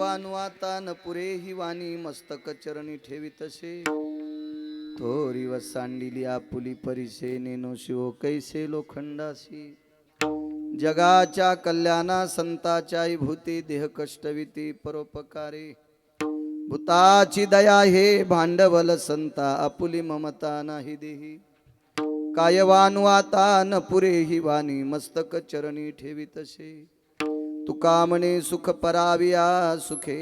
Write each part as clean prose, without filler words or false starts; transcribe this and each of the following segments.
वानू आता न पुरे ही वाणी मस्तक चरणी ठेवीतसे थोरी व सांडिली आपुली परिसे नेनो शिव कैसे लोखंडासी जगाच्या कल्याणा संताच्या भूती देह कष्टविती परोपकारे भूताची दया हे भांडवल संता आपुली ममता नाही देही कायवानू आता न पुरे ही वाणी मस्तक चरणी ठेवीतसे तुका म्हणे सुख पराविया सुखे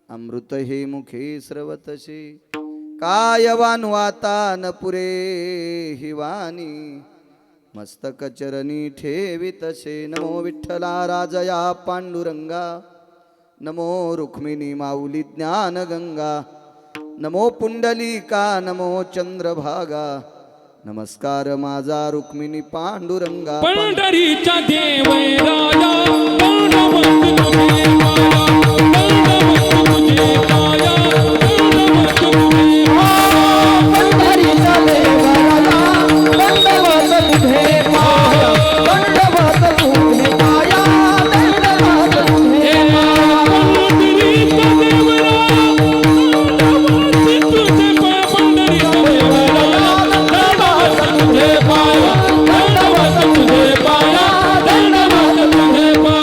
अमृत हे मुखे स्रवतसे कायवानू आता न पुरे ही वाणी मस्तक चरणी ठेवीतसे नमो विठ्ठला राजया पांडुरंगा नमो रुक्मिणी माऊली ज्ञान गंगा नमो पुंडलिका नमो चंद्रभागा नमस्कार माझा रुक्मिणी पांडुरंगा पंढरीचा देव राजा दंडवत तुझे माया दंडवत तुझे माया दंडवत तुझे पंढरीचा देव राजा दंडवत तुझे माया दंडवत तुझे माया दंडवत तुझे माया पंढरीचा देव राजा दंडवत तुझे पाया पंढरीचा देव राजा तुझे पाया दंडवत तुझे पाया दंडवत तुझे पाया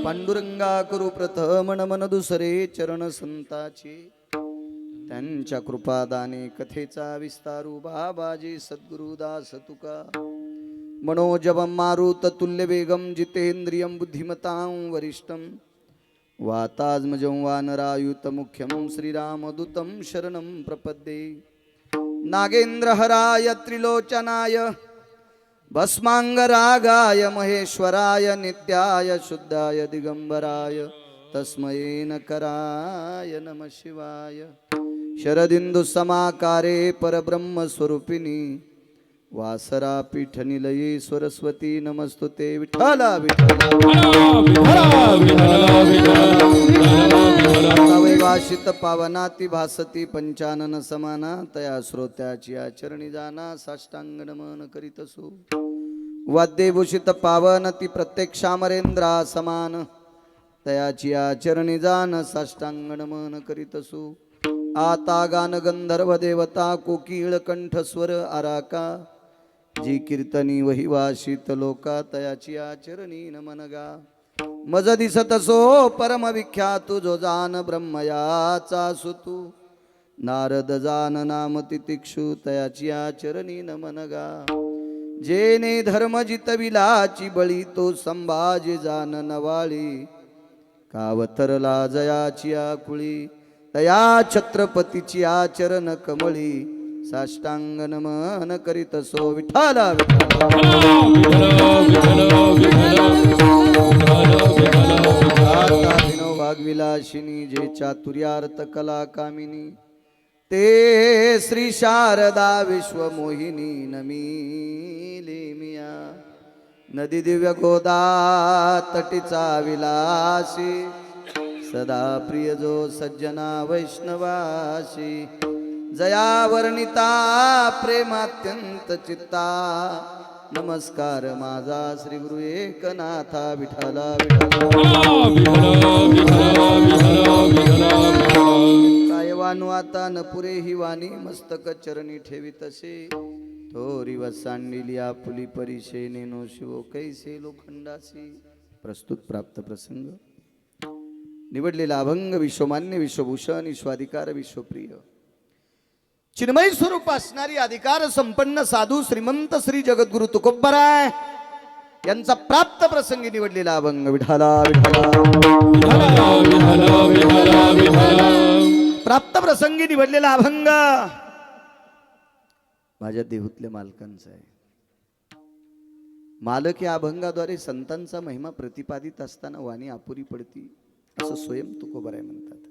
पांडुरंगा करू प्रथम नमन दुसरे चरण संताचे त्यांच्या कृपादाने कथेचा विस्तारू बाबाजी सद्गुरुदास तुका मनोजवं मारुत तुल्य वेगम जितेंद्रियं बुद्धिमतां वरिष्ठं वातात्मजं वानरायुत मुख्यं श्रीरामदूतं शरणं प्रपद्ये नागेंद्रहराय त्रिलोचनाय भस्मांगरागाय महेश्वराय नित्याय शुद्धाय दिगंबराय तस्मै नकराय नमः शिवाय शरदिंदु समाकारे परब्रह्म स्वरूपिणी वासरा पीठ निलये सरस्वती नमस्तुते विठ्ठला विठ्ठला वैवाशित पावनाती भासती पंचानन समाना तया श्रोत्याची आचरणी जाना साष्टांग नमन करीतसु वाद्यभूषित पावनती प्रत्यक्षामरेंद्रा समान तयाची आचरणी जान साष्टांग नमन करीतसु आता गान गंधर्व देवता कोकिळ कंठस्वर आराका जी कीर्तनी वही वाशित लोका तयाची आचरणी नमनगा मज दिसत सो परम विख्यातु जो जान ब्रह्मयाचा सुतू नारद जान नाम तितिक्षु तयाची आचरणी नमनगा जेने धर्म जितविलाची बळी तो संभाजी जान नवाळी कावतरला जयाची आकुळी तया छत्रपतीची आचरण कमळी साष्टांग नमन करीत सो विठ्ठला वाग्विलासिनी जे चातुर्यार्थ कला कामिनी ते श्री शारदा विश्वमोहिनी नमिले मिया नदी दिव्य गोदा तटीचा विलासी सदा प्रिय जो सज्जना वैष्णवासी जया वर्णिता प्रेमात्यंत चित्ता नमस्कार माझा श्री गुरु एकनाथा विठ्ठला कायवानू आता न पुरे ही वाणी मस्तक चरणी ठेवीतसे थोरी व सांडिली आपुली परिशे नेनो शिव कैसे लोखंडासी प्रस्तुत प्राप्त प्रसंग निवडलेला अभंग विश्वमान्य विश्वभूषण विश्वाधिकार विश्वप्रिय चिन्मय स्वरूप असणारी अधिकार संपन्न साधू श्रीमंत श्री जगद्गुरु तुकोबराय यांचा प्राप्त प्रसंगी निवडलेला अभंग विठ्ठला प्राप्त प्रसंगी निवडलेला अभंग माझ्या देहूतल्या मालकांचा आहे. मालक या अभंगाद्वारे संतांचा महिमा प्रतिपादित असताना वाणी अपुरी पडती असं स्वयं तुकोबराय म्हणतात.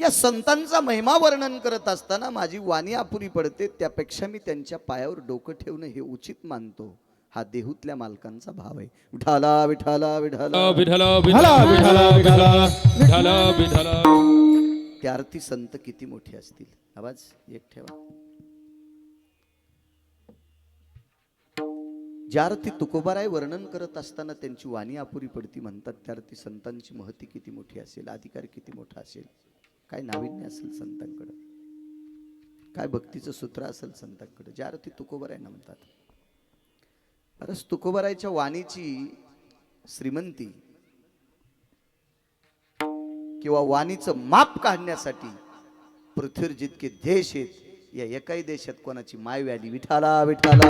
या संतांचा महिमा वर्णन करत असताना माझी वाणी अपुरी पडते त्यापेक्षा मी त्यांच्या पायावर डोकं ठेवणं हे उचित मानतो. हा देहूतल्या मालकांचा भाव आहे. विठ्ठला विठ्ठला विठ्ठला विठ्ठला विठ्ठला विठ्ठला विठ्ठला विठ्ठला विठ्ठला. त्या अर्थी संत किती मोठे असतील. आवाज एक ठेवा. ज्या अर्थी तुकोबाराय वर्णन करत असताना त्यांची वाणी अपुरी पडती म्हणतात, त्या अर्थी संतांची महती किती मोठी असेल, अधिकार किती मोठा असेल, काय नाविन्य असेल संतांकडं, काय भक्तीचं सूत्र असेल संतांकडे, ज्या अर्थी तुकोबाराय म्हणतात. अरच तुकोबारायच्या वाणीची श्रीमंती किंवा वाणीचं माप काढण्यासाठी पृथ्वीवर जितके देश आहेत, या एकाही देशात कोणाची माय व्याधी विठाला विठाला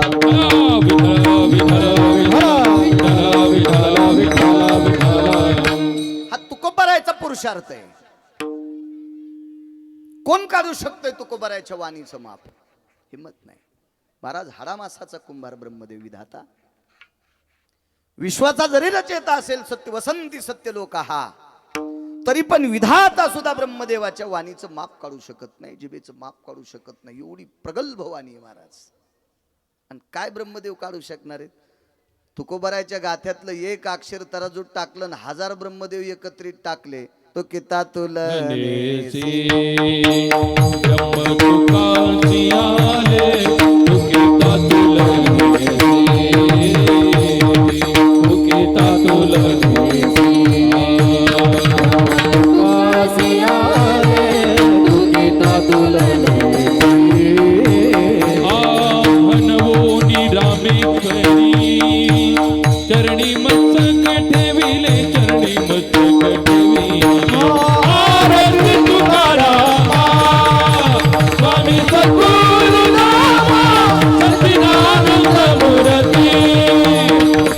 हा तुकोबारायचा पुरुषार्थ आहे. कोण काढू शकतोय तुकोबारायच्या वाणीचं माप? हिम्मत नाही. महाराज हाडामासाचा कुंभार ब्रह्मदेव विधाता, विश्वाचा जरी रचयिता असेल सत्य वसंती सत्य लोक हा, तरी पण विधाता सुद्धा ब्रह्मदेवाच्या वाणीचं माप काढू शकत नाही, जिभेचं माप काढू शकत नाही. एवढी प्रगल्भ वाणी आहे महाराज. आणि काय ब्रह्मदेव काढू शकणार आहेत? तुकोबारायच्या गाथ्यातलं एक अक्षर तराजूत टाकलं आणि 1000 ब्रह्मदेव एकत्रित टाकले तो किता तुला चरणी मस्तक ठेविले, चरणी मस्तक ठेविले. आरती तुकारामा स्वामी सद्गुरुनामा सच्चिदानंद मूर्ती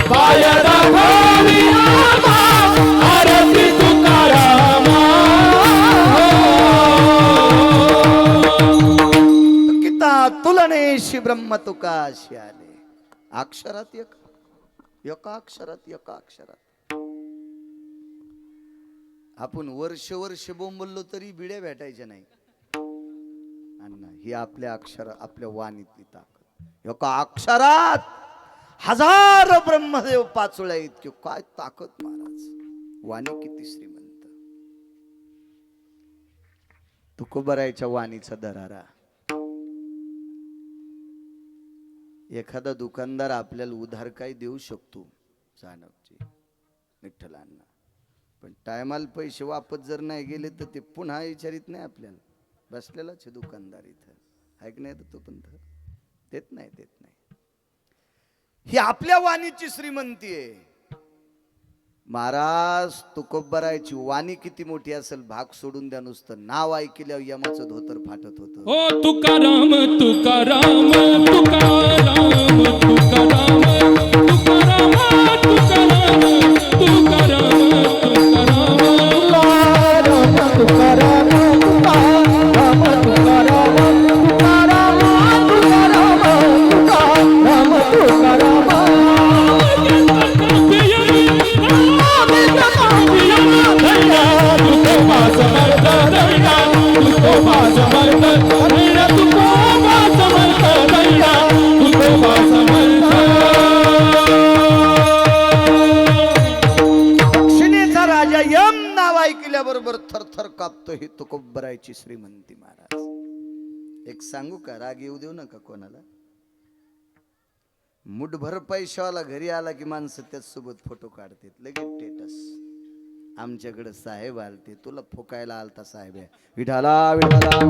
पाय दाखवली आम्हा. आरती तुकारामा किता तुलनेशी ब्रह्म तुकाशी आले. अक्षरात एका अक्षरात आपण वर्ष बोंबललो तरी बिड्या भेटायच्या नाही. अण्णा ही आपल्या आपल्या वाणीतली ताकद. एका अक्षरात 1000 ब्रह्मदेव पाचोळ्या इतके काय ताकद महाराज. वाणी किती श्रीमंत. तुकोबारायच्या वाणीचा दरारा. एखादा दुकानदार आपल्याला उधार काय देऊ शकतो जानकजी विठ्ठलांना, पण टायमाला पैसे वापस जर नाही गेले तर ते पुन्हा विचारित नाही आपल्याला. बसलेलाच आहे दुकानदार इथं, ऐक नाही तो पण देत नाही. ही आपल्या वाणीची श्रीमंती आहे महाराज. तुकोबारायची वाणी किती मोठी असेल भाग सोडून द्या. नुसतं नाव ऐकल्यावर यमाचं धोतर फाटत होतं. ओ तुकाराम तुकाराम तुकाराम तुकाराम तुकाराम तुकाराम दक्षिणेचा राजा यम नाव ऐकल्याबरोबर थरथर कापतो. ही तुकोबारायची श्रीमंती महाराज. एक सांगू का, राग येऊ देऊ नका कोणाला. मुठभर पैशावाला घरी आला की माणसं त्याचसोबत फोटो काढतात, लगेच स्टेटस. आमच्याकडे साहेब आलते, तुला फोकायला आलता साहेब आहे. विठाला विठाला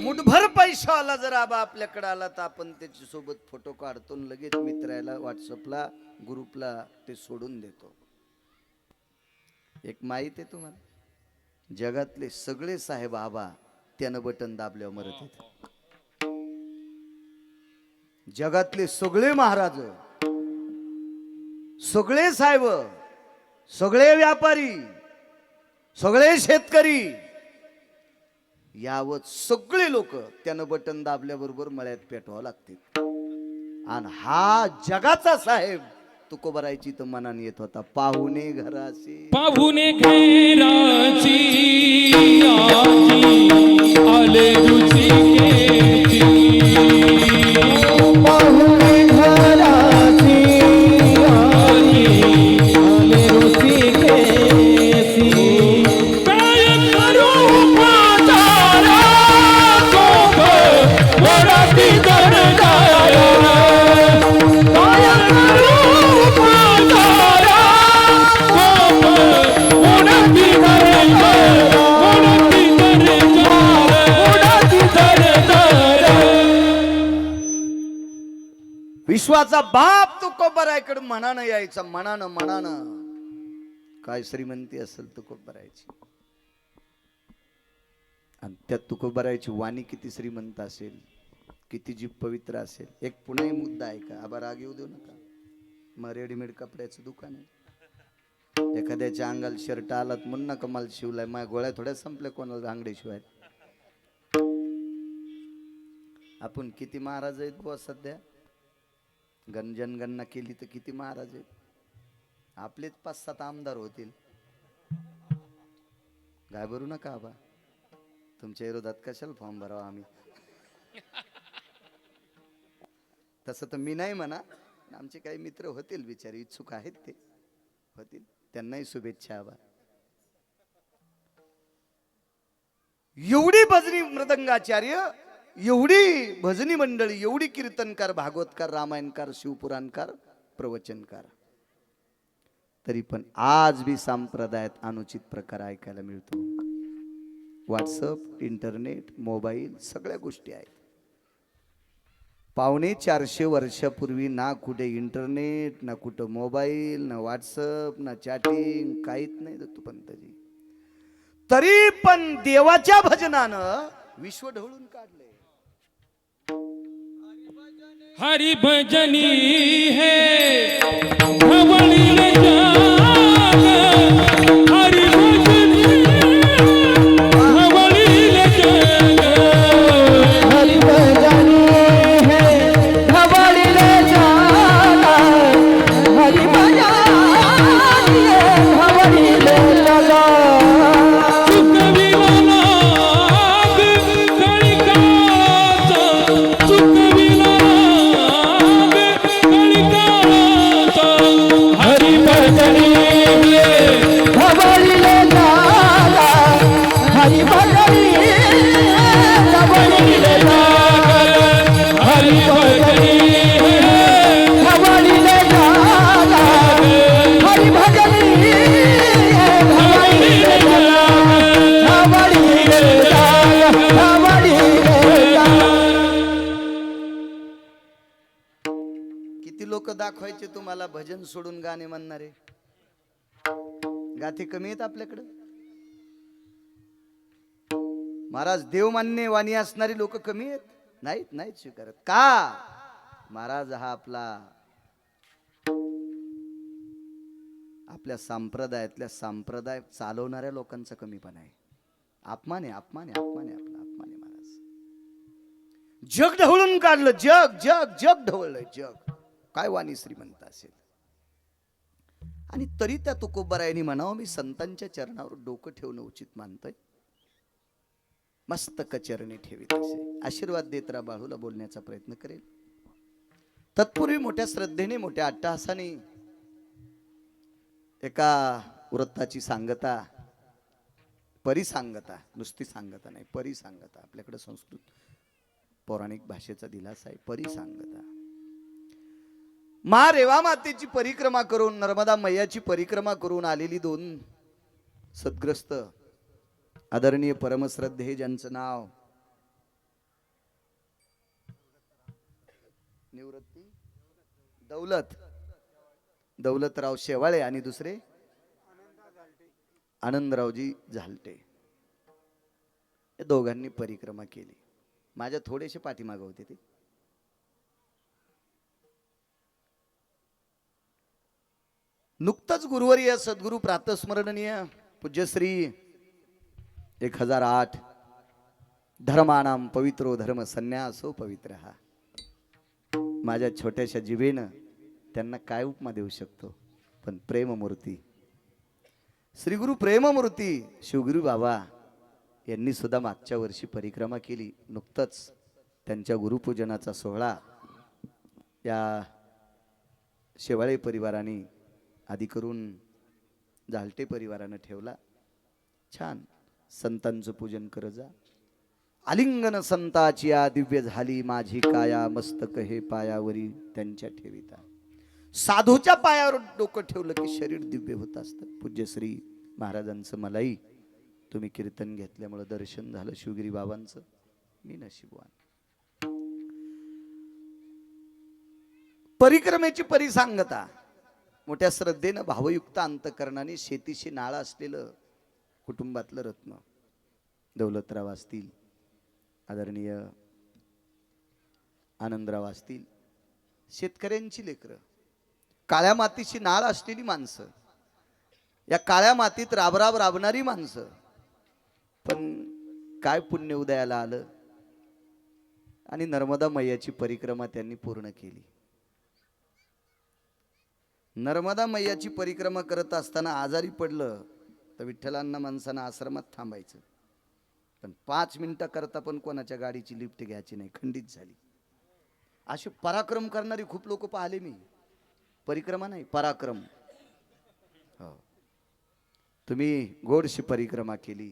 मुठभर पैशावाला जर आबा आपल्याकडे आला तर आपण त्याच्या सोबत फोटो काढतो, लगेच मित्राला व्हॉट्सअपला ग्रुपला ते सोडून देतो. एक माहित आहे तुम्हाला, जगातले सगळे साहेब आबा त्यानं बटन दाबल्यावर मरत आहेत. जगातले सगळे महाराज, सगळे साहेब, सगळे व्यापारी, सगळे शेतकरी, यावत सगळे लोक त्यानं बटन दाबल्याबरोबर मळ्यात पेटवावं लागते. आणि हा जगाचा साहेब तुकोबारायची तर मनाने येत होता. पाहुणे घराची पाहुणे घेराची आले रुचिकेची. पाहुणे घराची आले रुचिकेची. काय करू पाचारा सोबत विश्वाचा बाप तुकोबरायकडे मनानं यायचा, मनानं काय श्रीमंती असेल तुकोबरायची. आणि त्या तुकोबरायची वाणी किती श्रीमंत असेल, किती जीभ पवित्र असेल. एक पुन्हा मुद्दा आहे का, आबा राग येऊ देऊ नका. मग रेडीमेड कपड्याचं दुकान आहे. एखाद्याच्या अंगाला शर्ट आलात म्हणून नका मला शिवलाय, माझ्या गोळ्या थोड्या संपल्या कोणाला अंगडे शिवाय. आपण किती महाराज आहेत बुवा सध्या, जनगणना केली तर किती महाराज आहेत. आपलेच 5-7 आमदार होतील. घाबरू नका आबा, तुमच्या विरोधात कशाला फॉर्म भरावा आम्ही. तसं तर मी नाही म्हणा, आमचे काही मित्र होतील बिचारे इच्छुक आहेत, ते होतील, त्यांनाही शुभेच्छा. आबा एवढी भजनी मृदंगाचार्य, एवढी भजनी मंडळी, एवढी कीर्तनकार, भागवतकार, रामायणकार, शिवपुराणकार, प्रवचनकार, तरी पण आज बी संप्रदायात अनुचित प्रकार ऐकायला मिळतो. व्हॉट्सअप, इंटरनेट, मोबाईल सगळ्या गोष्टी आहेत. 450 वर्षापूर्वी ना कुठे इंटरनेट, ना कुठं मोबाईल, ना व्हॉट्सअप, ना चॅटिंग, काहीच नाही दत्तपंतजी. तरी पण देवाच्या भजनानं विश्व ढवळून काढले. हरि भजनी है धवळीले जाग, हरि भजनी धवळीले जाग, हरि भजनी है धवळीले जागा, हरि भजनी है धवळीले जागा. चुकविला नाग कळिकाचा, चुकविला नाग कळिकाचा, हरि भजनी धवळीले जागा, हरि भजनी धवळीले जागा, हरि भजनी धवळीले जागा, हरि भजनी धवळीले जागा, धवळीले जागा, धवळीले जागा. किती लोक दाखवायचे तुम्हाला भजन सोडून गाणे म्हणणारे. गाथे कमी आहेत आपल्याकडं. महाराज देवमान्य वाणी असणारी लोक कमी आहेत, नाहीत स्वीकारत का. महाराज हा आपल्या संप्रदायातल्या संप्रदाय चालवणाऱ्या लोकांचा कमीपणा आहे. अपमान आहे आपला अपमान आहे महाराज. जग ढवळून काढलं, जग ढवळलंय जग. काय वाणी श्रीमंत असेल. आणि तरी त्या तुकोबरायांनी म्हणावं, मी संतांच्या चरणावर डोकं ठेवणं उचित मानतोय, मस्तक चरणी ठेवीत असे. आशीर्वाद देत बाळूला बोलण्याचा प्रयत्न करेल. तत्पूर्वी मोठ्या श्रद्धेने, मोठ्या अट्टहासाने एका वृत्ताची सांगता, परिसांगता, नुसती सांगता नाही, परिसांगता. आपल्याकडे संस्कृत पौराणिक भाषेचा दिलासा आहे. परिसांगता. मा रेवा मातेची परिक्रमा करून, नर्मदा मैयाची परिक्रमा करून आलेली 2 सद्ग्रस्त आदरणीय परमश्रद्धे, ज्यांचं नाव निवृत्ती दौलतराव शेवाळे आणि दुसरे आनंदरावजी झालटे, या दोघांनी परिक्रमा केली. माझ्या थोडेसे पाठीमागे होते ते. नुकतंच गुरुवर्य सद्गुरु प्रातस्मरणीय पूज्यश्री 1008 धर्मानाम पवित्रो धर्म संन्यासो पवित्र. हा माझ्या छोट्याशा जिभेनं त्यांना काय उपमा देऊ शकतो, पण प्रेममूर्ती श्री गुरु प्रेममूर्ती शिवगुरु बाबा यांनी सुद्धा मागच्या वर्षी परिक्रमा केली. नुकतंच त्यांच्या गुरुपूजनाचा सोहळा या शेवाळे परिवाराने, आधी करून झालटे परिवारानं ठेवला. छान संतांचं पूजन कर जा. आलिंगन संताची या दिव्य झाली माझी काया, मस्तक हे पायावरी त्यांच्या ठेविता. साधूच्या पायावर डोकं ठेवलं की शरीर दिव्य होत असतं. पूज्यश्री महाराजांचं मलाही तुम्ही कीर्तन घेतल्यामुळे दर्शन झालं. शिवगिरी बाबांचं मी नशीबवान. परिक्रमेची परिसांगता मोठ्या श्रद्धेनं भावयुक्त अंतकरणाने शेतीशी नाळ असलेलं कुटुंबातलं रत्न दौलतराव असतील, आदरणीय आनंदराव असतील, शेतकऱ्यांची लेकरं, काळ्या मातीची नाळ असलेली माणसं, या काळ्या मातीत राबराब राबणारी माणसं, पण काय पुण्य उदयाला आलं आणि नर्मदा मैयाची परिक्रमा त्यांनी पूर्ण केली. नर्मदा मैयाची परिक्रमा करत असताना आजारी पडलं तर विठ्ठलांना माणसानं आश्रमात थांबायचं, पण 5 मिनिटं करता पण कोणाच्या गाडीची लिफ्ट घ्यायची नाही, खंडित झाली. असे पराक्रम करणारी खूप लोक पाहिले मी. परिक्रमा नाही, पराक्रम. हो, तुम्ही गोडशी परिक्रमा केली,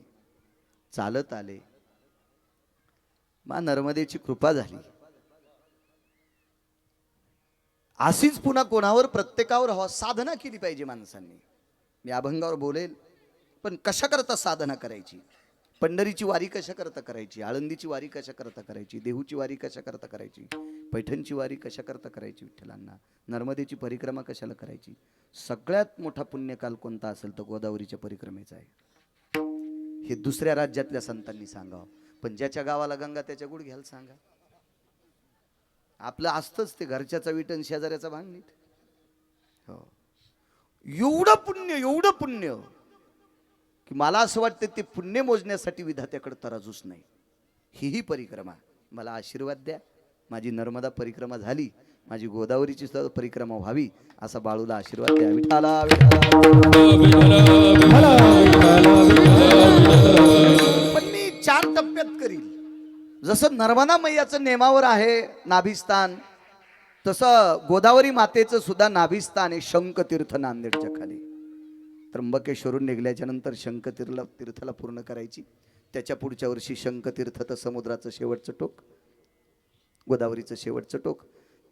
चालत आले, मा नर्मदेची कृपा झाली. अशीच पुन्हा कोणावर प्रत्येकावर हवा साधना केली पाहिजे माणसांनी. मी अभंगावर बोलेल, पण कशा करता साधना करायची, पंढरीची वारी कशा करता करायची, आळंदीची वारी कशा करता करायची, देहूची वारी कशा करता करायची, पैठणची वारी कशा करता करायची विठ्ठलांना, नर्मदेची परिक्रमा कशाला करायची. सगळ्यात मोठा पुण्यकाल कोणता असेल तर गोदावरीच्या परिक्रमेचा आहे. हे दुसऱ्या राज्यातल्या संतांनी सांगावं, पण ज्याच्या गावाला गंगा त्याच्या गुडघ्याला सांगा. आपलं असतंच ते घरच्याचा विटन शेजाऱ्याचा भांगणीत. हो, एवढं पुण्य की मला असं वाटतं ते पुण्य मोजण्यासाठी विधात्याकडे तराजूच नाही. ही परिक्रमा मला आशीर्वाद द्या. माझी नर्मदा परिक्रमा झाली, माझी गोदावरीची सुद्धा परिक्रमा व्हावी असा बाळूला आशीर्वाद द्या. विठाला पण मी 4 टप्प्यात करील. जसं नर्मदा मैयाचं नेमावर आहे नाभिस्थान, तसं गोदावरी मातेचं सुद्धा नाभिस्थान आहे शंखतीर्थ नांदेडच्या खाली. त्र्यंबकेश्वरून निघल्याच्या नंतर शंखतीर्थला पूर्ण करायची. त्याच्या पुढच्या वर्षी शंखतीर्थ तर समुद्राचं शेवटचं टोक, गोदावरीचं शेवटचं टोक,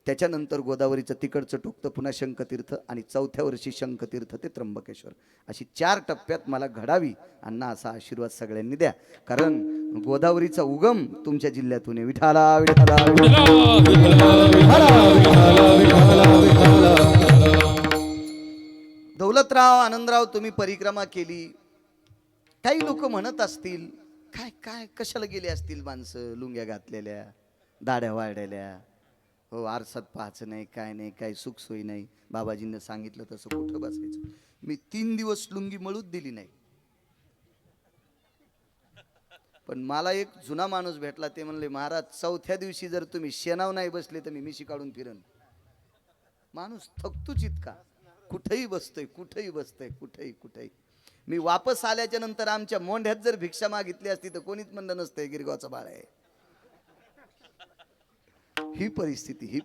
त्याच्यानंतर गोदावरीचं तिकडचं टोक तर पुन्हा शंखतीर्थ, आणि चौथ्या वर्षी शंखतीर्थ ते त्र्यंबकेश्वर. अशी 4 टप्प्यात मला घडावी अण्णा असा आशीर्वाद सगळ्यांनी द्या. कारण गोदावरीचा उगम तुमच्या जिल्ह्यातून आहे. विठाला विठाला दौलतराव, आनंदराव, तुम्ही परिक्रमा केली. काही लोक म्हणत असतील काय काय कशाला गेले असतील माणसं, लुंग्या घातलेल्या, दाढ्या वाढलेल्या, हो आरसात पाहायचं नाही, काय नाही, काय सुखसोयी नाही, बाबाजींनी सांगितलं तसं कुठं बसायचं. मी 3 दिवस लुंगी मळूच दिली नाही. पण मला एक जुना माणूस भेटला, ते म्हणले महाराज 4थ्या दिवशी जर तुम्ही शेणाव नाही बसले तर मी मिशी काढून फिरन. माणूस थकतोच इतका, कुठेही बसतोय, कुठेही बसतोय, कुठेही. मी वापस आल्याच्या नंतर आमच्या मोंढ्यात जर भिक्षा मागितली असती तर कोणीच म्हणलं नसतंय गिरगावचा बाळ आहे. ही परिस्थिती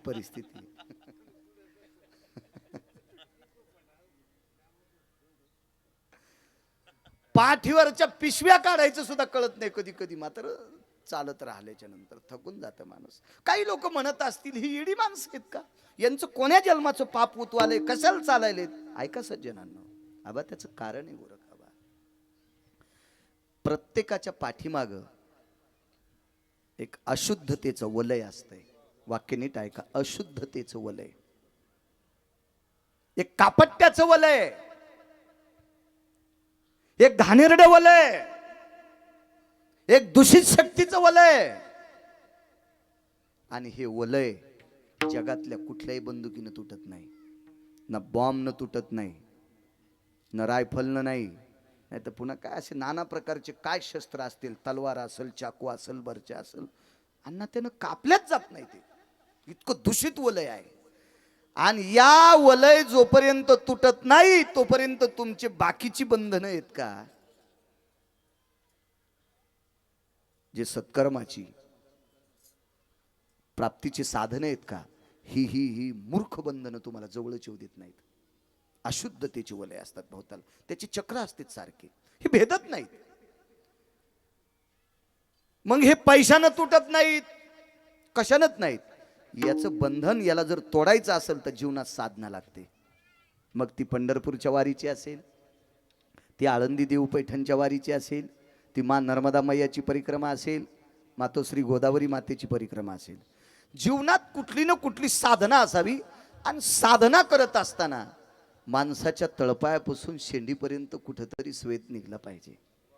पाठीवरच्या पिशव्या काढायचं सुद्धा कळत नाही कधी कधी. मात्र चालत राहिल्याच्या नंतर थकून जातं माणूस. काही लोक म्हणत असतील ही येडी माणसं आहेत का, यांचं कोण्या जन्माचं पाप उतवालंय, कशाला चालायले. ऐका सज्जनांनो, आबा त्याचं कारण आहे गोरख आबा. प्रत्येकाच्या पाठीमाग एक अशुद्धतेचं वलय असतंय. वाक्य नीट ऐका, अशुद्धतेचं वलय, एक कापट्याचं वलय, एक घाणेरडं वलय, एक दूषित शक्तीचं वलय. आणि हे वलय जगातल्या कुठल्याही बंदुकीनं तुटत नाही, ना बॉम्बनं तुटत नाही, न रायफलनं नाही, नाही तर पुन्हा काय असे नाना प्रकारचे काय शस्त्र असतील, तलवार असेल, चाकू असेल, बर्चा असेल, अण्णा त्यानं कापल्याच जात नाही. ते इतकं दूषित वलय आहे. आणि या वलय जोपर्यंत तुटत नाही तोपर्यंत तुमचे बाकीची बंधनं आहेत का, जे सत्कर्माची प्राप्तीची साधनं आहेत का, ही मूर्ख बंधनं तुम्हाला जवळच येऊ देत नाहीत. अशुद्धतेची वलय असतात भोवताल, त्याची चक्र असतात सारखे, हे भेदत नाहीत. मग हे पैशानं तुटत नाहीत, कशानच नाहीत. याचं बंधन याला जर तोडायचं असेल तर जीवनात साधना लागते. मग ती पंढरपूरच्या वारीची असेल, ती आळंदी देऊ पैठणच्या वारीची असेल, ती मा नर्मदा मैयाची परिक्रमा असेल, मातोश्री गोदावरी मातेची परिक्रमा असेल. जीवनात कुठली ना कुठली साधना असावी, आणि साधना करत असताना माणसाच्या तळपायापासून शेंडीपर्यंत कुठंतरी स्वेद निघला पाहिजे.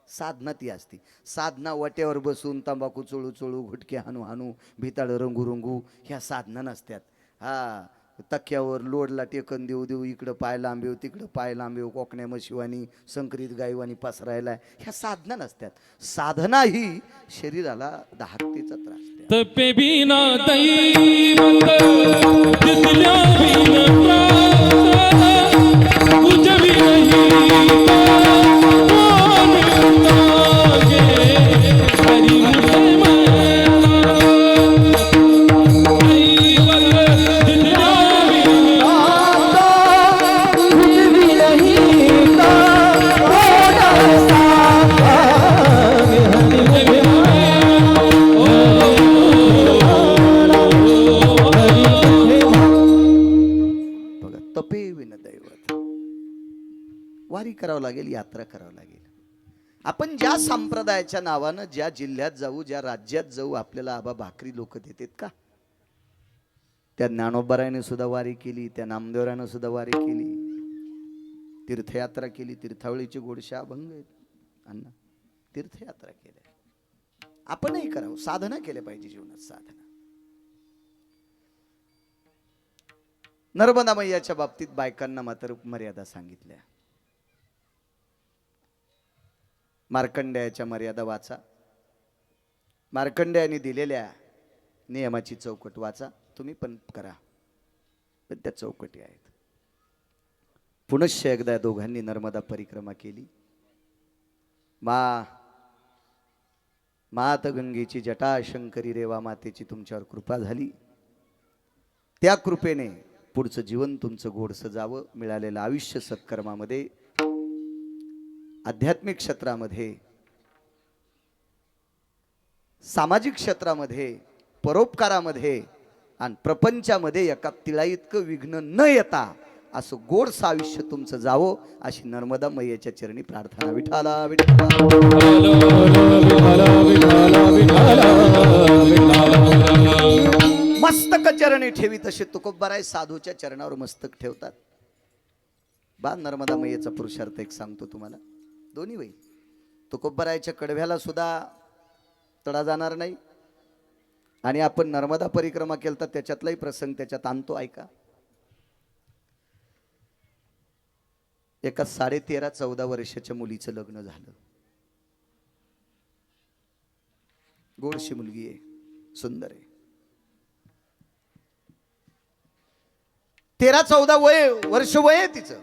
साधना ती असती. साधना वाट्यावर बसून तंबाखू चोळू चोळू, घुटके हाणू हाणू, भिताड रंगू रंगू ह्या साधना नसत्यात. हा, तक्क्यावर लोडला टेकन देऊ देऊ, इकडं पाय लांबेव तिकडं पाय लांबेव, कोकण्या मशिवानी संकरित गायवानी पसरायला, ह्या साधना नसत्यात. साधना ही शरीराला दाहकतेचा त्रास द्या. तपे बिना दैवत तिथल्या बिन प्राण उजवी नाही कोण तागे हरी मुले मला दैवत तिथल्या बिन बघा, तपे विन दैवत. वारी करावं लागेल, यात्रा करावं लागेल. आपण ज्या संप्रदायाच्या नावानं ज्या जिल्ह्यात जाऊ, ज्या राज्यात जाऊ, आपल्याला आबा भाकरी लोक देतात का? त्या ज्ञानोबारायने सुद्धा वारी केली, त्या नामदेवरायनं सुद्धा वारी केली, तीर्थयात्रा केली. तीर्थावळीचे गोडशे अभंग आहेत अण्णा, तीर्थयात्रा केल्या. आपणही करावं, साधना केल्या पाहिजे जीवनात. साधना. नर्मदा मैयाच्या बाबतीत बायकांना मात्र मर्यादा सांगितल्या. मार्कंडेयाच्या मर्यादा वाचा. मार्कंडेयाने दिलेल्या नियमाची चौकट वाचा. तुम्ही पण करा, पण त्या चौकटी आहेत. पुनश्च एकदा दोघांनी नर्मदा परिक्रमा केली. मात गंगेची जटा शंकरी रेवा मातेची तुमच्यावर कृपा झाली. त्या कृपेने पुढचं जीवन तुमचं गोडसं जावं. मिळालेलं आयुष्य सत्कर्मामध्ये, आध्यात्मिक क्षेत्रामध्ये, सामाजिक क्षेत्रामध्ये, परोपकारामध्ये आणि प्रपंचामध्ये एका तिळा इतकं विघ्न न येता असं गोडसं आयुष्य तुमचं जावं, अशी नर्मदा मैयाच्या चरणी प्रार्थना. विठाला विठाला मस्तक चरणी ठेवी तसे तुकोबाराय साधूच्या चरणावर मस्तक ठेवतात. बा, नर्मदा मैयाचा पुरुषार्थ एक सांगतो तुम्हाला. दोन्ही वेळी तुकोबारायच्या कडव्याला सुद्धा तडा जाणार नाही. आणि आपण नर्मदा परिक्रमा केलता त्याच्यातलाही प्रसंग त्याच्यात आणतो, ऐका. एका 13.5-14 वर्षाच्या मुलीचं लग्न झालं. गोडशी मुलगी आहे, सुंदर आहे. 13-14 वर्ष वय आहे तिचं.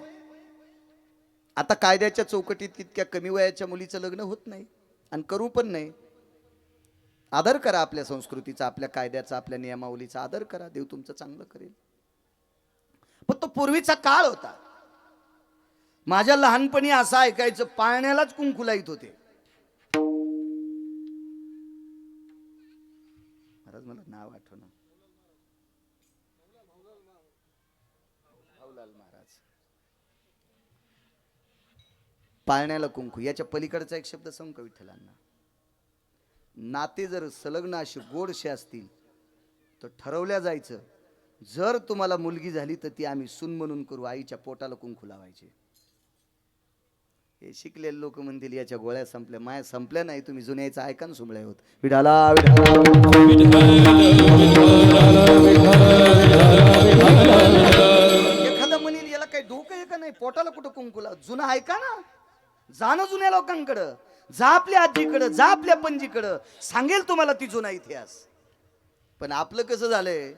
आता कायद्याच्या चौकटीत इतक्या कमी वयाच्या मुलीचं लग्न होत नाही आणि करू पण नाही. आदर करा आपल्या संस्कृतीचा, आपल्या कायद्याचा, आपल्या नियमावलीचा आदर करा. देव तुमचं चांगलं करेल. पण तो पूर्वीचा काळ होता. माझ्या लहानपणी असं ऐकायचं, पाळण्यालाच कुंकू लाईत होते. महाराज मला नाव आठवण, महाराज. पाळण्याला कुंकू. याच्या पलीकडचा एक शब्द सांगू का विठ्ठलांना? नाते जर संलग्न असे गोडशे असतील तर ठरवल्या जायचं, जर तुम्हाला मुलगी झाली तर ती आम्ही सून म्हणून करू, आईच्या पोटाला कुंकू लावायचे. हे शिकलेले लोक म्हणतील याच्या गोळ्या संपल्या. माया संपल्या नाही, तुम्ही जुन्याचं ऐका ना, सुमळे होत. विठाला एखादा म्हणेल याला काही डोकं आहे का नाही, पोटाला कुठं कुंकू लाव. जुना ऐका ना, जा ना जुन्या लोकांकडं, जा आपल्या आजीकडं, जा आपल्या पणजीकडं, सांगेल तुम्हाला ती जुना इतिहास. पण आपलं कसं झालंय,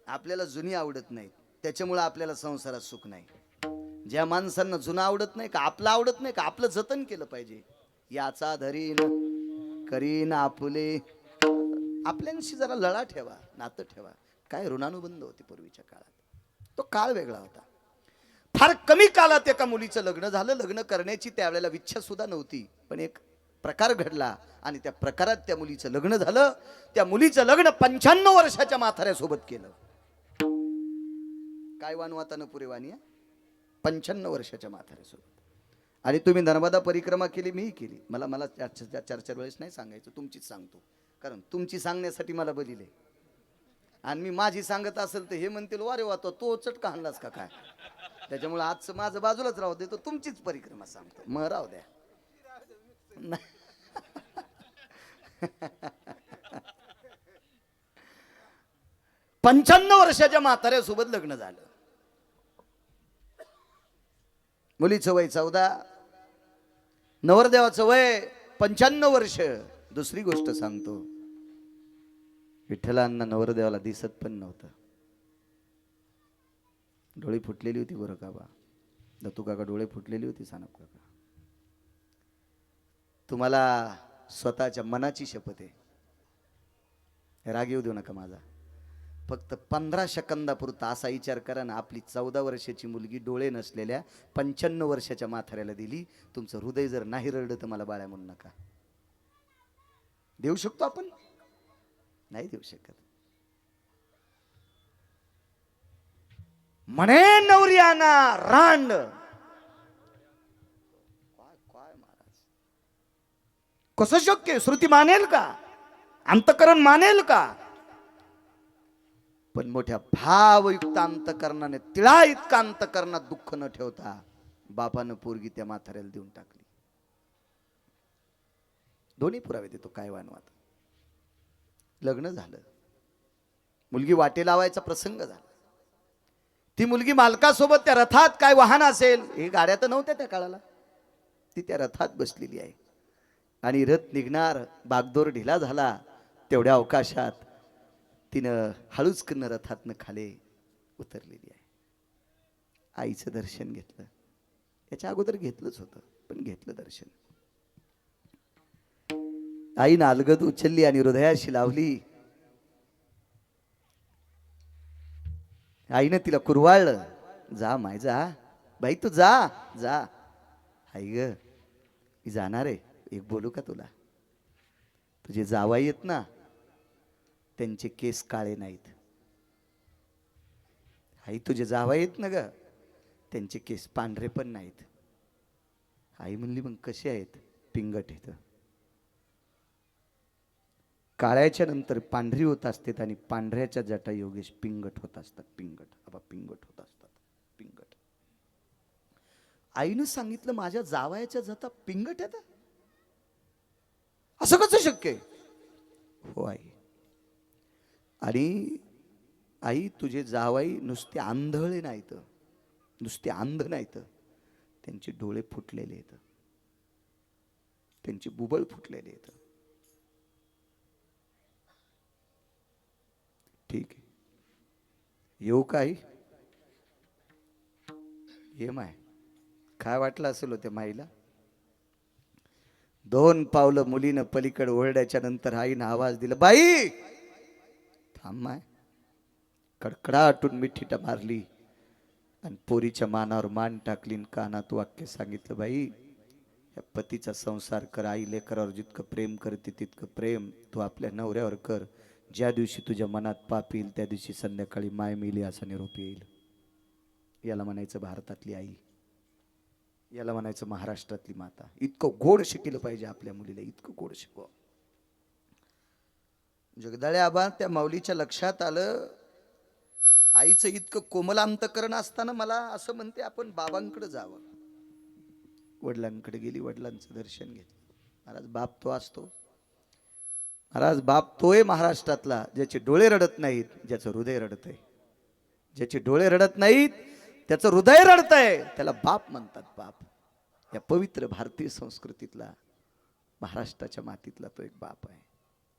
आपल्याला जुनी आवडत नाही, त्याच्यामुळे आपल्याला संसारात सुख नाही. ज्या माणसांना जुनं आवडत नाही का, आपलं आवडत नाही का, आपलं जतन केलं पाहिजे. याचा धरीन करीन आपुले. आपल्यांशी जरा लळा ठेवा, नातं ठेवा. काय ऋणानुबंध होते पूर्वीच्या काळात, तो काळ वेगळा होता. फार कमी काळात एका मुलीचं लग्न झालं. लग्न करण्याची त्यावेळेला इच्छा सुद्धा नव्हती, पण एक प्रकार घडला आणि त्या प्रकारात त्या मुलीचं लग्न झालं. त्या मुलीचं लग्न 95 वर्षाच्या म्हाताऱ्यासोबत केलं. काय वानवाता न पुरे वाणी, 95 वर्षाच्या म्हाताऱ्यासोबत. आणि तुम्ही नर्मदा परिक्रमा केली, मीही केली. मला चार वेळेस नाही सांगायचं, तुमचीच सांगतो, कारण तुमची सांगण्यासाठी मला बलिले. आणि मी माझी सांगत असेल तर हे म्हणतील वारे वा तो चटका आणलास का काय. त्याच्यामुळे आजचं माझं बाजूलाच राहू दे, तो तुमचीच परिक्रमा सांगतो, मग राहू द्या. नाही. 95 वर्षाच्या म्हाताऱ्यासोबत लग्न झालं. मुलीचं वय 14, नवरदेवाचं वय 95 वर्ष. दुसरी गोष्ट सांगतो, विठ्ठलांना नवरदेवाला दिसत पण नव्हतं. डोळे फुटलेली होती बरं का बा. दत्तू काका डोळे फुटलेली होती, सानप काका. तुम्हाला स्वतःच्या मनाची शपथ आहे, राग येऊ देऊ नका माझा. फक्त 15 सेकंदापुरता असा विचार करा ना, आपली 14 वर्षाची मुलगी डोळे नसलेल्या 95 वर्षाच्या म्हाताऱ्याला दिली. तुमचं हृदय जर नाही रडलं तर मला बाळ्या म्हणू नका. देऊ शकतो आपण? नाही देऊ शकत. म्हणे नवरी आणा रांड. काय महाराज, कसं शक्य? श्रुती मानेल का? अंतकरण मानेल का? पण मोठ्या भावयुक्त अंतकरणाने, तिळा इतका अंतकरणात दुःख न ठेवता बापानं पोरगी त्या म्हाताऱ्याला देऊन टाकली. दोन्ही पुरावे देतो, काय वानवात. लग्न झालं, मुलगी वाटे लावायचा प्रसंग झाला. ती मुलगी मालकासोबत त्या रथात, काय वाहन असेल, हे गाड्या तर नव्हत्या त्या काळाला, ती त्या रथात बसलेली आहे. आणि रथ निघणार, बागदोर ढिला झाला, तेवढ्या अवकाशात तिनं हळूचकन रथातनं खाली उतरलेली आहे. आईचं दर्शन घेतलं. याच्या अगोदर घेतलंच होतं, पण घेतलं दर्शन. आईनं अलगद उचलली आणि हृदयाशी लावली. आईनं तिला कुरवाळलं, जा माय जा, बाई तू जा जा. आई ग, मी जाणार आहे, एक बोलू का तुला? तुझे जावाई आहेत ना, त्यांचे केस काळे नाहीत. आई तुझे जावाई आहेत ना ग, त्यांचे केस पांढरे पण नाहीत. आई म्हणली मग कसे आहेत? पिंगट आहेत. काळ्याच्या नंतर पांढरी होत असतात आणि पांढऱ्याच्या जटा योगेश पिंगट होत असतात. पिंगट आबा पिंगट होत असतात. पिंगट. आईनं सांगितलं माझ्या जावयाच्या जटा पिंगट आहेत, असं कसं शक्य आहे? हो आई. आणि आई तुझे जावाई नुसते आंधळे नाहीत, नुसते अंध नाहीत, त्यांचे डोळे फुटलेले आहेत, त्यांची बुबळ फुटलेले आहेत. ठीक आहे, येऊ काय? ये माय. काय वाटलं असेल होत्या माईला? 2 पावलं मुलीनं पलीकडे ओरड्याच्या नंतर आईनं आवाज दिला, बाई थांब माय. कडकडाटून मिठीटा मारली आणि पोरीच्या मानावर मान टाकली, कानात वाक्य सांगितलं, बाई या पतीचा संसार कर. आई लेकरावर जितकं प्रेम करते तितकं प्रेम तू आपल्या नवऱ्यावर कर. ज्या दिवशी तुझ्या मनात पाप येईल त्या दिवशी संध्याकाळी माय मिली असा निरोप येईल. याला म्हणायचं भारतातली आई, याला म्हणायचं महाराष्ट्रातली माता. इतकं गोड शिकलं पाहिजे आपल्या मुलीला, इतकं गोड शिकव. जगदाळे आबा त्या माऊलीच्या लक्षात आलं, आईचं इतकं कोमल अंतकरण असताना मला असं म्हणते आपण बाबांकडे जावं. वडिलांकडे गेली, वडिलांचं दर्शन घेतलं. महाराज बाप तो असतो, महाराज बाप तोय महाराष्ट्रातला ज्याचे डोळे रडत नाहीत, ज्याचं हृदय रडतंय. ज्याचे डोळे रडत नाहीत त्याचं हृदय रडतंय, त्याला बाप म्हणतात. बाप या पवित्र भारतीय संस्कृतीतला, महाराष्ट्राच्या मातीतला तो एक बाप आहे,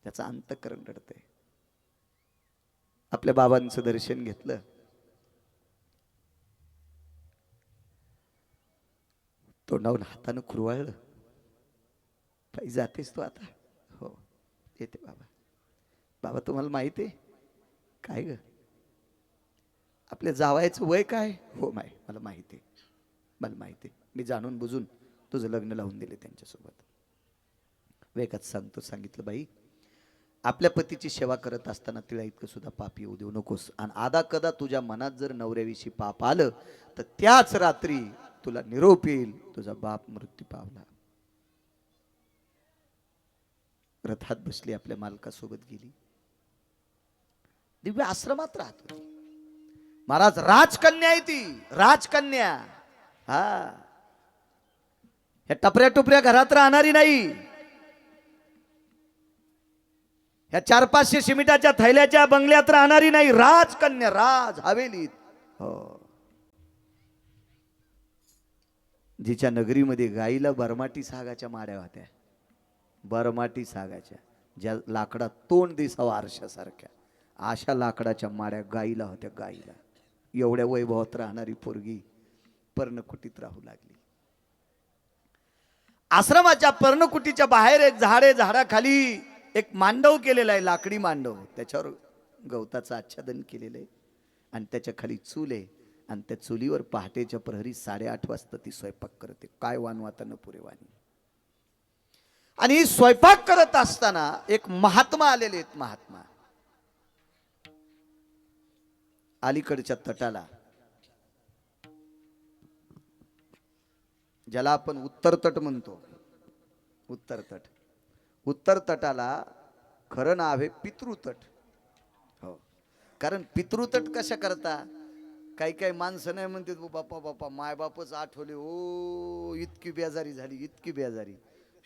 त्याचं अंतःकरण रडतंय. आपल्या बाबांचं दर्शन घेतलं. तोंडावून हातानं कुरवाळलं, काही जातेस तू आता? हो येते बाबा. बाबा तुम्हाला माहिती आहे काय ग, आपल्या जावयाचं वय काय? हो माय मला माहिती आहे, मला माहिती आहे. मी जाणून बुजून तुझं लग्न लावून दिले त्यांच्यासोबत. वेगात सांगितलं, बाई आपल्या पतीची सेवा करत असताना तिला इतकं सुद्धा पाप येऊ देऊ नकोस. आणि आदा कदा तुझ्या मनात जर नवऱ्याविषयी पाप आलं तर त्याच रात्री तुला निरोप येईल, तुझा बाप मृत्यू पावला. रथात बसली, आपल्या मालकासोबत गेली. दिव्य आश्रमात राहत होती. महाराज राजकन्या आहे ती, राजकन्या. हा, ह्या टपऱ्या टुपऱ्या घरात राहणारी नाही, ह्या 400-500 सिमेंटाच्या थैल्याच्या बंगल्यात राहणारी नाही, राजकन्या, राज हवेलीत. हो, जिच्या नगरीमध्ये गाईला बरमाटी सागाच्या माड्या होत्या, बरमाटी सागाच्या, ज्या लाकडात तोंड दिसावं आरशासारख्या, अशा लाकडाच्या माड्या गाईला होत्या. गाईला एवढ्या वैभवात राहणारी पोरगी पर्णकुटीत राहू लागली. आश्रमाच्या पर्णकुटीच्या बाहेर एक झाड आहे, झाडाखाली एक मांडव केलेला आहे, लाकडी मांडव, त्याच्यावर गवताचं आच्छादन केलेलं आहे आणि त्याच्या खाली चूल आहे आणि त्या चुलीवर पहाटेच्या प्रहरी 8:30 वाजता ती स्वयंपाक करते. काय वानवातानं पुरेवानी. आणि स्वयंपाक करत असताना एक महात्मा आलेले आहेत. महात्मा अलीकडच्या तटाला, ज्याला आपण उत्तर तट म्हणतो, उत्तर तट, उत्तर तटाला खरं नाव आहे पितृतट. हो, कारण पितृतट कशा करता, काही काही माणसं नाही म्हणते बापा बापा माय बापच आठवले, ओ इतकी बेजारी झाली, इतकी बेजारी.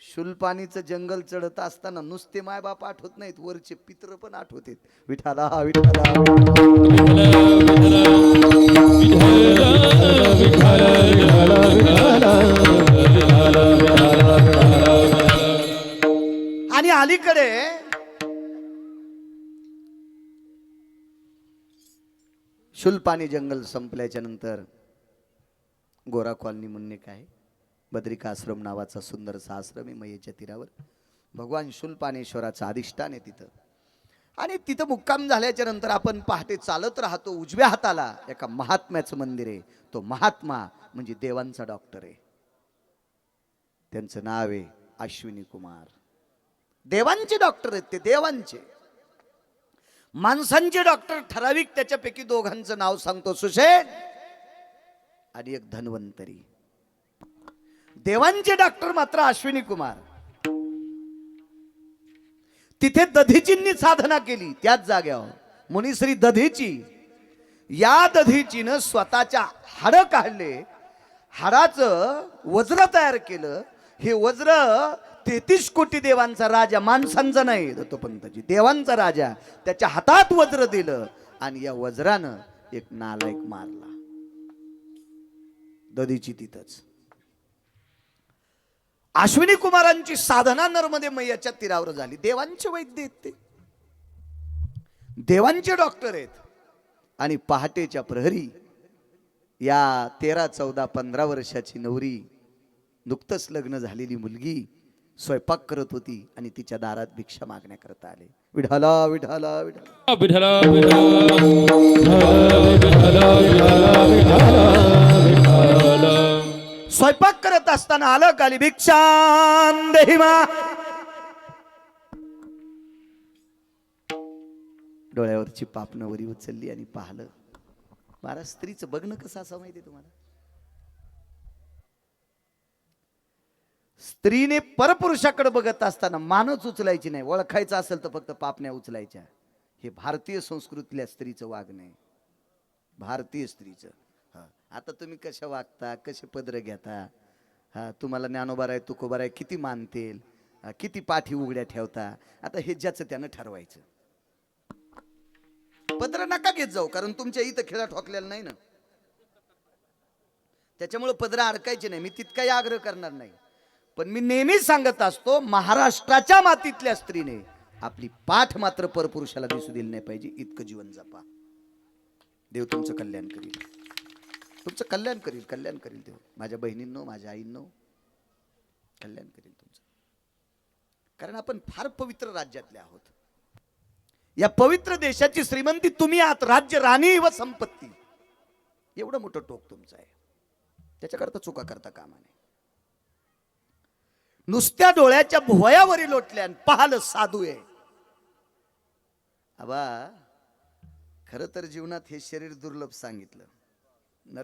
शुलपाणीचं जंगल चढत असताना नुसते माय बाप आठवत नाहीत, वरचे पित्र पण आठवतात. विठाला विठाला आणि अलीकडे शुलपाणी जंगल संपल्याच्या नंतर गोरा कॉलनी म्हणणे काय, बद्रिका आश्रम नावाचा सुंदरसा आश्रम आहे मयेच्या तीरावर. भगवान शुलपाणेश्वराचं अधिष्ठान आहे तिथं. आणि तिथं मुक्काम झाल्याच्या नंतर आपण पहाटे चालत राहतो. उजव्या हाताला एका महात्म्याचं मंदिर आहे. तो महात्मा म्हणजे देवांचा डॉक्टर आहे. त्यांचं नाव आहे अश्विनी कुमार. देवांचे डॉक्टर आहेत ते, देवांचे. माणसांचे डॉक्टर ठराविक, त्याच्यापैकी दोघांचं नाव सांगतो, सुशेन आणि एक धन्वंतरी. देवांचे डॉक्टर मात्र अश्विनी कुमार. तिथे दधीचींनी साधना केली त्याच जाग्यावर, मुनिश्री दधीची. या दधीचीनं स्वतःच्या हाडं काढले, हाडाचं वज्र तयार केलं. हे वज्र 33 कोटी देवांचा राजा, माणसांचा नाही, दत्तोपंतजी देवांचा राजा, त्याच्या हातात वज्र दिलं आणि या वज्रानं एक नालायक मारला. दधीची तिथंच. अश्विनी कुमारांची साधना नर्मदे मैयाच्या तीरावर झाली. देवांचे वैद्य आहेत ते, देवांचे डॉक्टर आहेत. आणि पहाटेच्या प्रहरी या 13, 14, 15 वर्षाची नवरी, नुकतंच लग्न झालेली मुलगी स्वयंपाक करत होती आणि तिच्या दारात भिक्षा मागण्याकरता आले. विठाला विठाला विठाला विठला विठला. स्वयंपाक करत असताना आलं काली भिक्षां देहि मा. डोळ्यावरची पापणं वरी उचलली आणि पाहिलं. महाराज, स्त्रीचं बघणं कसं असं माहिती तुम्हाला. स्त्रीने परपुरुषाकडे बघत असताना मानच उचलायची नाही. ओळखायचं असेल तर फक्त पापण्या उचलायच्या. हे भारतीय संस्कृतीतल्या स्त्रीचं वागणं आहे, भारतीय स्त्रीचं. आता तुम्ही कशा वागता, कसे पदर घेता, तुम्हाला ज्ञानोबा आहे, तुकोबा आहे, किती मानतील, किती पाठी उघड्या ठेवता, आता हे ज्याचं त्यानं ठरवायचं. पदर नका घेत जाऊ, कारण तुमच्या इथं खेळा ठोकलेला नाही ना, त्याच्यामुळे पदर अडकायचे नाही. मी तितकाही आग्रह करणार नाही, पण मी नेहमी सांगत असतो, महाराष्ट्राच्या मातीतल्या स्त्रीने आपली पाठ मात्र परपुरुषाला दिसू दिली नाही पाहिजे. इतकं जीवन जपा. देव तुमचं कल्याण करील, तुमचं कल्याण करील, कल्याण करील देव. माझ्या बहिणींनो, माझ्या आईंनो, कल्याण करील तुमचं. कारण आपण फार पवित्र राज्यातले आहोत. या पवित्र देशाची श्रीमंती तुम्ही आहात. राज्य, राणी व संपत्ती, एवढं मोठं टोक तुमचं आहे. त्याच्याकरता चुका करता कामा नये. नुसत्या डोळ्याच्या भुवयावरी लोटल्या पाहलं साधू आहे. आबा, खरं तर जीवनात हे शरीर दुर्लभ सांगितलं,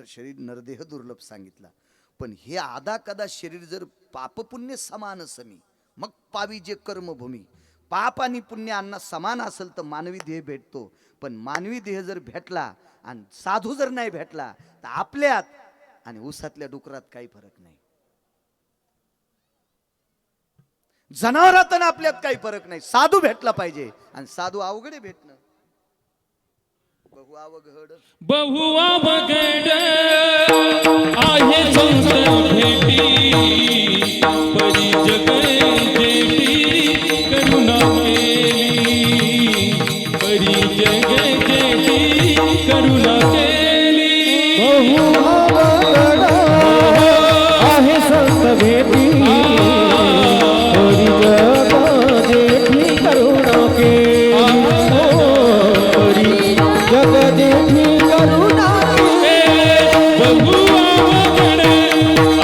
शरीर नरदेह दुर्लभ सांगितला. पण हे आदा कदा शरीर जर पापपुण्य समान समी, मग पावी जे कर्मभूमी. पाप आणि पुण्य अण्णा समान असेल तर मानवी देह भेटतो, पण मानवी देह जर भेटला आणि साधू जर नाही भेटला तर आपल्यात आणि ऊसातल्या डुकरात काही फरक नाही. जनावरात आणि आपल्यात काही फरक नाही. साधू भेटला पाहिजे आणि साधू अवघड आहे भेटणं. बहु अवघड बहुअवघड आहे संत भेटी परी जग जेठी करुणा केली परी जग जेठी करुणा केली बहु आहे संत भेटी हरी जग जेठी करुणा केली हरी जग जेठी करुणा बहुअवघड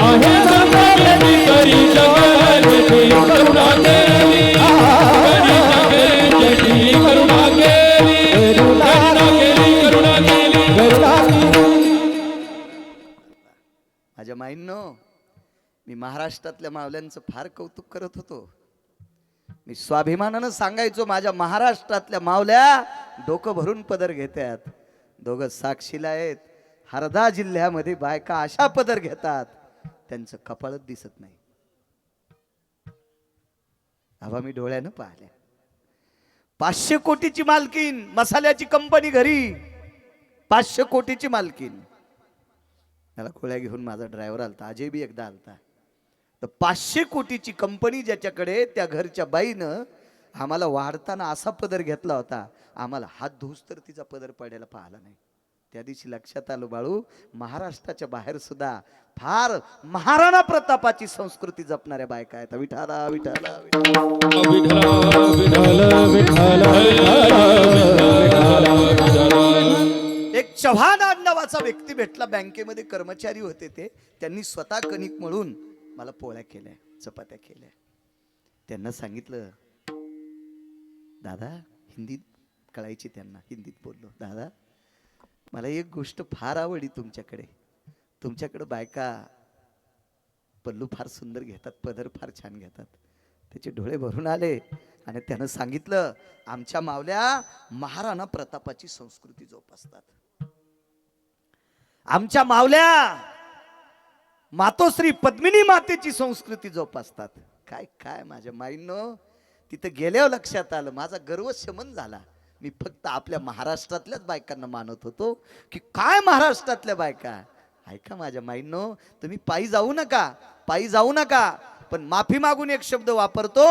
आहे संत भेटी परी जग जेठी करुणा केली परी जग जेठी करुणा केली करुणा केली माझ्या माईंनो, मी महाराष्ट्रातल्या मावल्यांचं फार कौतुक करत होतो. मी स्वाभिमानानं सांगायचो माझ्या महाराष्ट्रातल्या मावल्या डोकं भरून पदर घेतात. दोघं साक्षीला आहेत. हरदा जिल्ह्यामध्ये बायका अशा पदर घेतात त्यांचं कपाळच दिसत नाही. हवा मी डोळ्यानं पाहिल्या. 500 कोटीची मालकीन, मसाल्याची कंपनी घरी, 500 कोटीची मालकीन. त्याला खोळ्या घेऊन माझा ड्रायव्हर आलता, अजय बी एकदा आलता. तर 500 कोटीची कंपनी ज्याच्याकडे, त्या घरच्या बाईनं आम्हाला वाढताना असा पदर घेतला होता, आम्हाला हात धुस तर तिचा पदर पडायला पाहिला नाही. त्या दिवशी लक्षात आलं, बाळू, महाराष्ट्राच्या बाहेर सुद्धा फार महाराणा प्रतापाची संस्कृती जपणाऱ्या बायका आहेत. विठाला विठाला एक चव्हाण नावाचा व्यक्ती भेटला, बँकेमध्ये कर्मचारी होते ते. त्यांनी स्वतः कणिक मळून मला पोळ्या केल्या, चपात्या केल्या. त्यांना सांगितलं, दादा, हिंदीत कळायची त्यांना, हिंदीत बोललो, दादा मला एक गोष्ट फार आवडली तुमच्याकडे बायका पल्लू फार सुंदर घेतात, पदर फार छान घेतात. त्याचे डोळे भरून आले आणि त्यानं सांगितलं, आमच्या मावल्या महाराणा प्रतापाची संस्कृती जोपासतात. आमच्या मावल्या मातोश्री पद्मिनी मातेची संस्कृती जोपासतात. काय काय माझ्या माईंनो, तिथं गेल्यावर लक्षात आलं, माझा गर्व शमन झाला. मी फक्त आपल्या महाराष्ट्रातल्याच बायकांना मानत होतो की काय महाराष्ट्रातल्या बायका. ऐका माझ्या माईंनो, तुम्ही पायी जाऊ नका, पण माफी मागून एक शब्द वापरतो,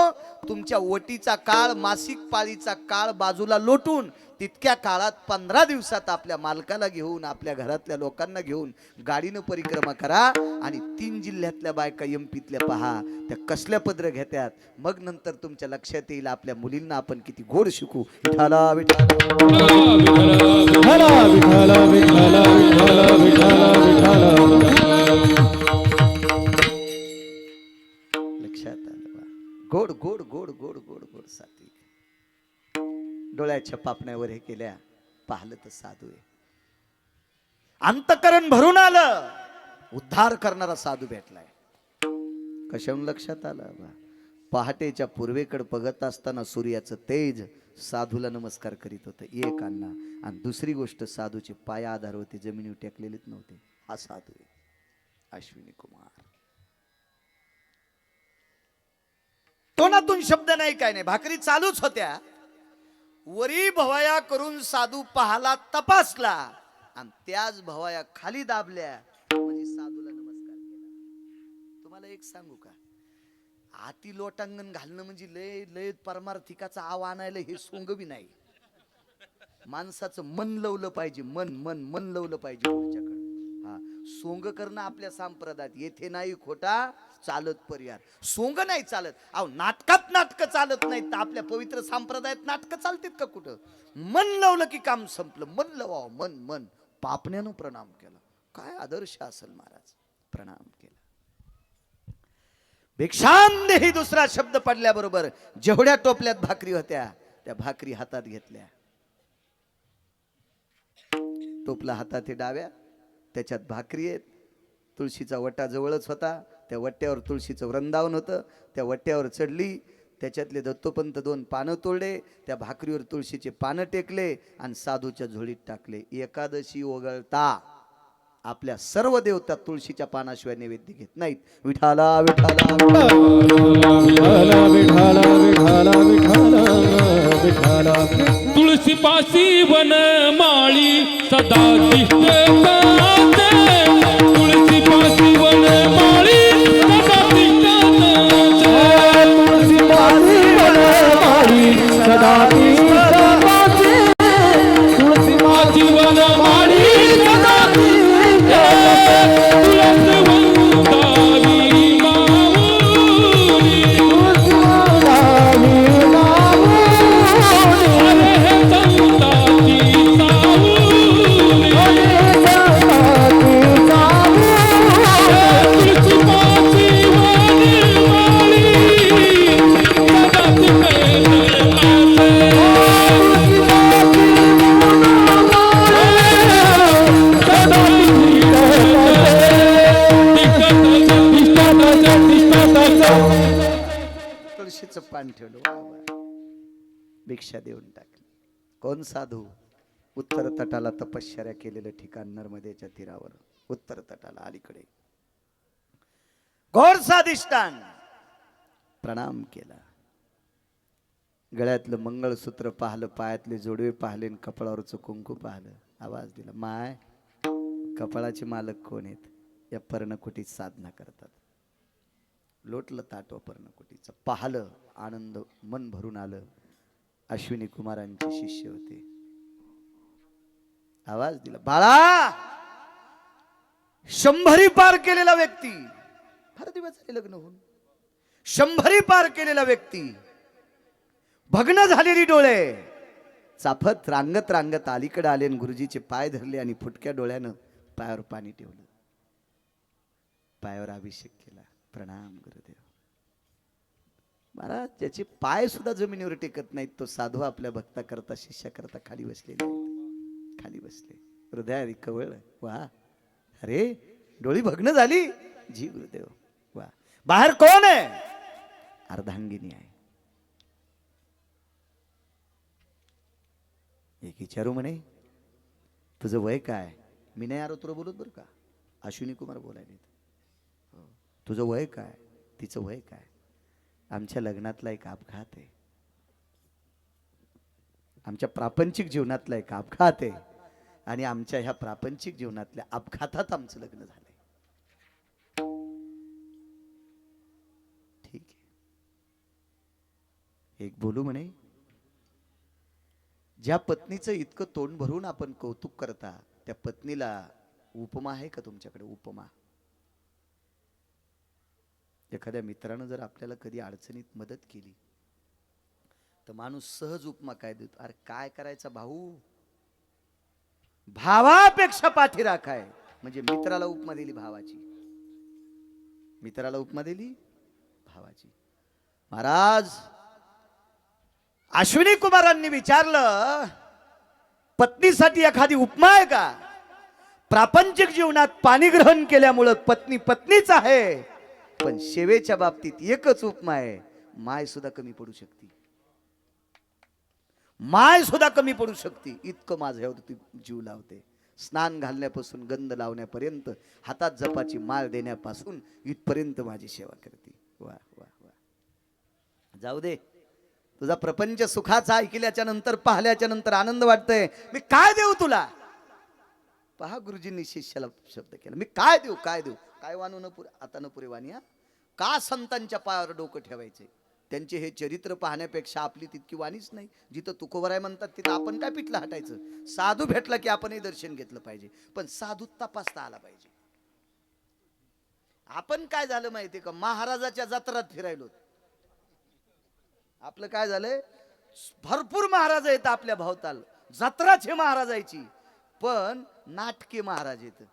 तुमच्या ओटीचा काळ, मासिक पाळीचा काळ बाजूला लोटून तितक्या काळात 15 दिवसात आपल्या मालकाला घेऊन, आपल्या घरातल्या लोकांना घेऊन गाडीनं परिक्रमा करा आणि 3 जिल्ह्यातल्या बायका एमपीतल्या पहा, त्या कसल्या पदर घेतात. मग नंतर तुमच्या लक्षात येईल आपल्या मुलींना आपण किती गोड शिकू. विठाला विठाला लक्षात आलं बा. गोड गोड गोड गोड गोड गोड सात्विक. डोळ्याच्या पापण्यावर हे केल्या, पाहिलं तर साधू आहे. अंतकरण भरून आलं, उद्धार करणारा साधू भेटलाय. कशाहून लक्षात आलं बा. पहाटेच्या पूर्वेकडे बघत असताना सूर्याचं तेज साधूला नमस्कार करीत होतं, एक अण्णा. आणि दुसरी गोष्ट, साधूचे पाय आधार होते, जमिनीवर टेकलेलेच नव्हते. हा साधू आहे अश्विनी कुमार. तोंडातून शब्द नाही, काय नाही, भाकरी चालूच होत्या. वरी भवाया करून साधू पाहला, तपासला आणि त्याच भवाया खाली दाबल्या म्हणजे साधूला नमस्कार केला. तुम्हाला एक सांगू का, आती लोटांगण घालणं म्हणजे लय लय परमार्थिकाचा आव आणायला हे सोंग बी नाही. माणसाचं मन लवलं पाहिजे, मन मन मन लवलं पाहिजे पुढच्याकडे. हा, सोंग करणं आपल्या संप्रदायात येथे नाही खोटा चालत पर्याय. सोंग नाही चालत. अहो, नाटक चालत नाहीत तर आपल्या पवित्र संप्रदायात नाटक चालतात का कुठं? मन लावलं की काम संपलं. मन लवाव, मन मन. पापण्यानं प्रणाम केला. काय आदर्श असेल महाराज. प्रणाम केला. भिक्षाम देही दुसरा शब्द पडल्याबरोबर जेवढ्या टोपल्यात भाकरी होत्या त्या भाकरी हातात घेतल्या. टोपला हातात हे डाव्या, त्याच्यात भाकरी आहेत. तुळशीचा वटा जवळच होता, त्या वट्यावर तुळशीचं वृंदावन होतं. त्या वट्यावर चढली, त्याच्यातले दत्तोपंत 2 पानं तोडले, त्या भाकरीवर तुळशीचे पानं टेकले आणि साधूच्या झोळीत टाकले. एकादशी वगळता आपल्या सर्व देवता तुळशीच्या पानाशिवाय नैवेद्य घेत नाहीत. विठाला विठाला विठाला विठाला विठाला विठाला विठाला तुळशी पाशी वन माळी सदा तिष्ठते. तुळशी पाशी वन माळी सदा तिष्ठते. तुळशी पाशी वनमाळी सदा तिष्ठते. तुळशी पाशी वन माळी सदा तिष्ठते. तुळस वंदावी माऊली. अरे हे संताची सावली. तुळशी पाशी वन माळी सदा तुळशीचं पान ठेवलं. वा वा. भिक्षा देऊन टाकली. कोण साधू? उत्तर तटाला तपश्चर्या केलेलं ठिकाण नर्मदेच्या तीरावर, उत्तर तटाला अलीकडे घोर साधिष्ठान. प्रणाम केला. गळ्यातलं मंगळसूत्र पाहिलं, पायातले जोडवे पाहिले, कपाळावरचं कुंकू पाहिलं. आवाज दिला, माय कपाळाचे मालक कोण आहेत? या पर्णकुटीत साधना करतात. लोटलं ताटव पर्णकुटीचं, पाहलं, आनंद मन भरून आलं. अश्विनी कुमारांचे शिष्य होते. आवाज दिला, बाळा 100 पार केलेला व्यक्ती, फार दिवस झाले लग्न होऊन, 100 पार केलेला व्यक्ती, भग्न झालेली डोळे, चाफत रांगत रांगत अलीकडे आले आणि गुरुजीचे पाय धरले आणि फुटक्या डोळ्यानं पायावर पाणी ठेवलं. पायावर अभिषेक केला. प्रणाम गुरुदेव. महाराज ज्याचे पाय सुद्धा जमिनीवर टेकत नाहीत तो साधू आपल्या भक्ता करता शिष्या करता खाली बसलेले आहेत. खाली बसले, हृदय कवळ. वा, अरे डोळी भग्न झाली. जी गुरुदेव. वा, बाहेर कोण आहे? अर्धांगिनी आहे. एक विचारू म्हणे, तुझं वय काय? मी नाही आरो तुला बोलत बरं का, अश्विनी कुमार बोलायले. तुझं वय काय? तिचं वय काय? आमच्या लग्नातला एक अपघात आहे, आमच्या प्रापंचिक जीवनातला एक अपघात आहे आणि आमच्या ह्या प्रापंचिक जीवनातल्या अपघातात आमचं लग्न झालंय. ठीक आहे. एक बोलू म्हणे, ज्या पत्नीचं इतकं तोंड भरून आपण कौतुक करता त्या पत्नीला उपमा आहे का तुमच्याकडे? उपमा. एखाद्या मित्रानं जर आपल्याला कधी अडचणीत मदत केली तर माणूस सहज उपमा काय देतो? अरे काय करायचा भाऊ, भावापेक्षा पाठी राखाय. म्हणजे मित्राला उपमा दिली भावाची, मित्राला उपमा दिली भावाची. महाराज अश्विनी कुमारांनी विचारलं, पत्नीसाठी एखादी उपमा आहे का? प्रापंचिक जीवनात पाणी ग्रहण केल्यामुळं पत्नी पत्नीच आहे, पण सेवेच्या बाबतीत एकच उपमा आहे, माय सुद्धा कमी पडू शकते. माय सुद्धा कमी पडू शकते. इतकं माझ्यावरती जीव लावते. स्नान घालण्यापासून गंध लावण्यापर्यंत, हातात जपाची माळ देण्यापासून इथपर्यंत माझी सेवा करते. वा वा वा. जाऊ दे, तुझा प्रपंच सुखाचा ऐकल्याच्या नंतर, पाहिल्याच्या नंतर आनंद वाटतोय. मी काय देऊ तुला? पहा गुरुजींनी शिष्याला शब्द केला, मी काय देऊ? काय देऊ? काय वानू न पुरे, आता न पुरे वाणी. का संतांच्या पायावर डोकं ठेवायचे? त्यांचे हे चरित्र पाहण्यापेक्षा आपली तितकी वाणीच नाही. जिथं तुकोबराय म्हणतात तिथं आपण काय पिठलं हटायचं? साधू भेटला की आपणही दर्शन घेतलं पाहिजे, पण साधू तपासता आला पाहिजे. आपण काय झालं माहितीये का, महाराजाच्या जत्रात फिरायलो. आपलं काय झालंय, भरपूर महाराज आहेत आपल्या भोवताल, जत्राचे महाराजाची, पण नाटके महाराज येत,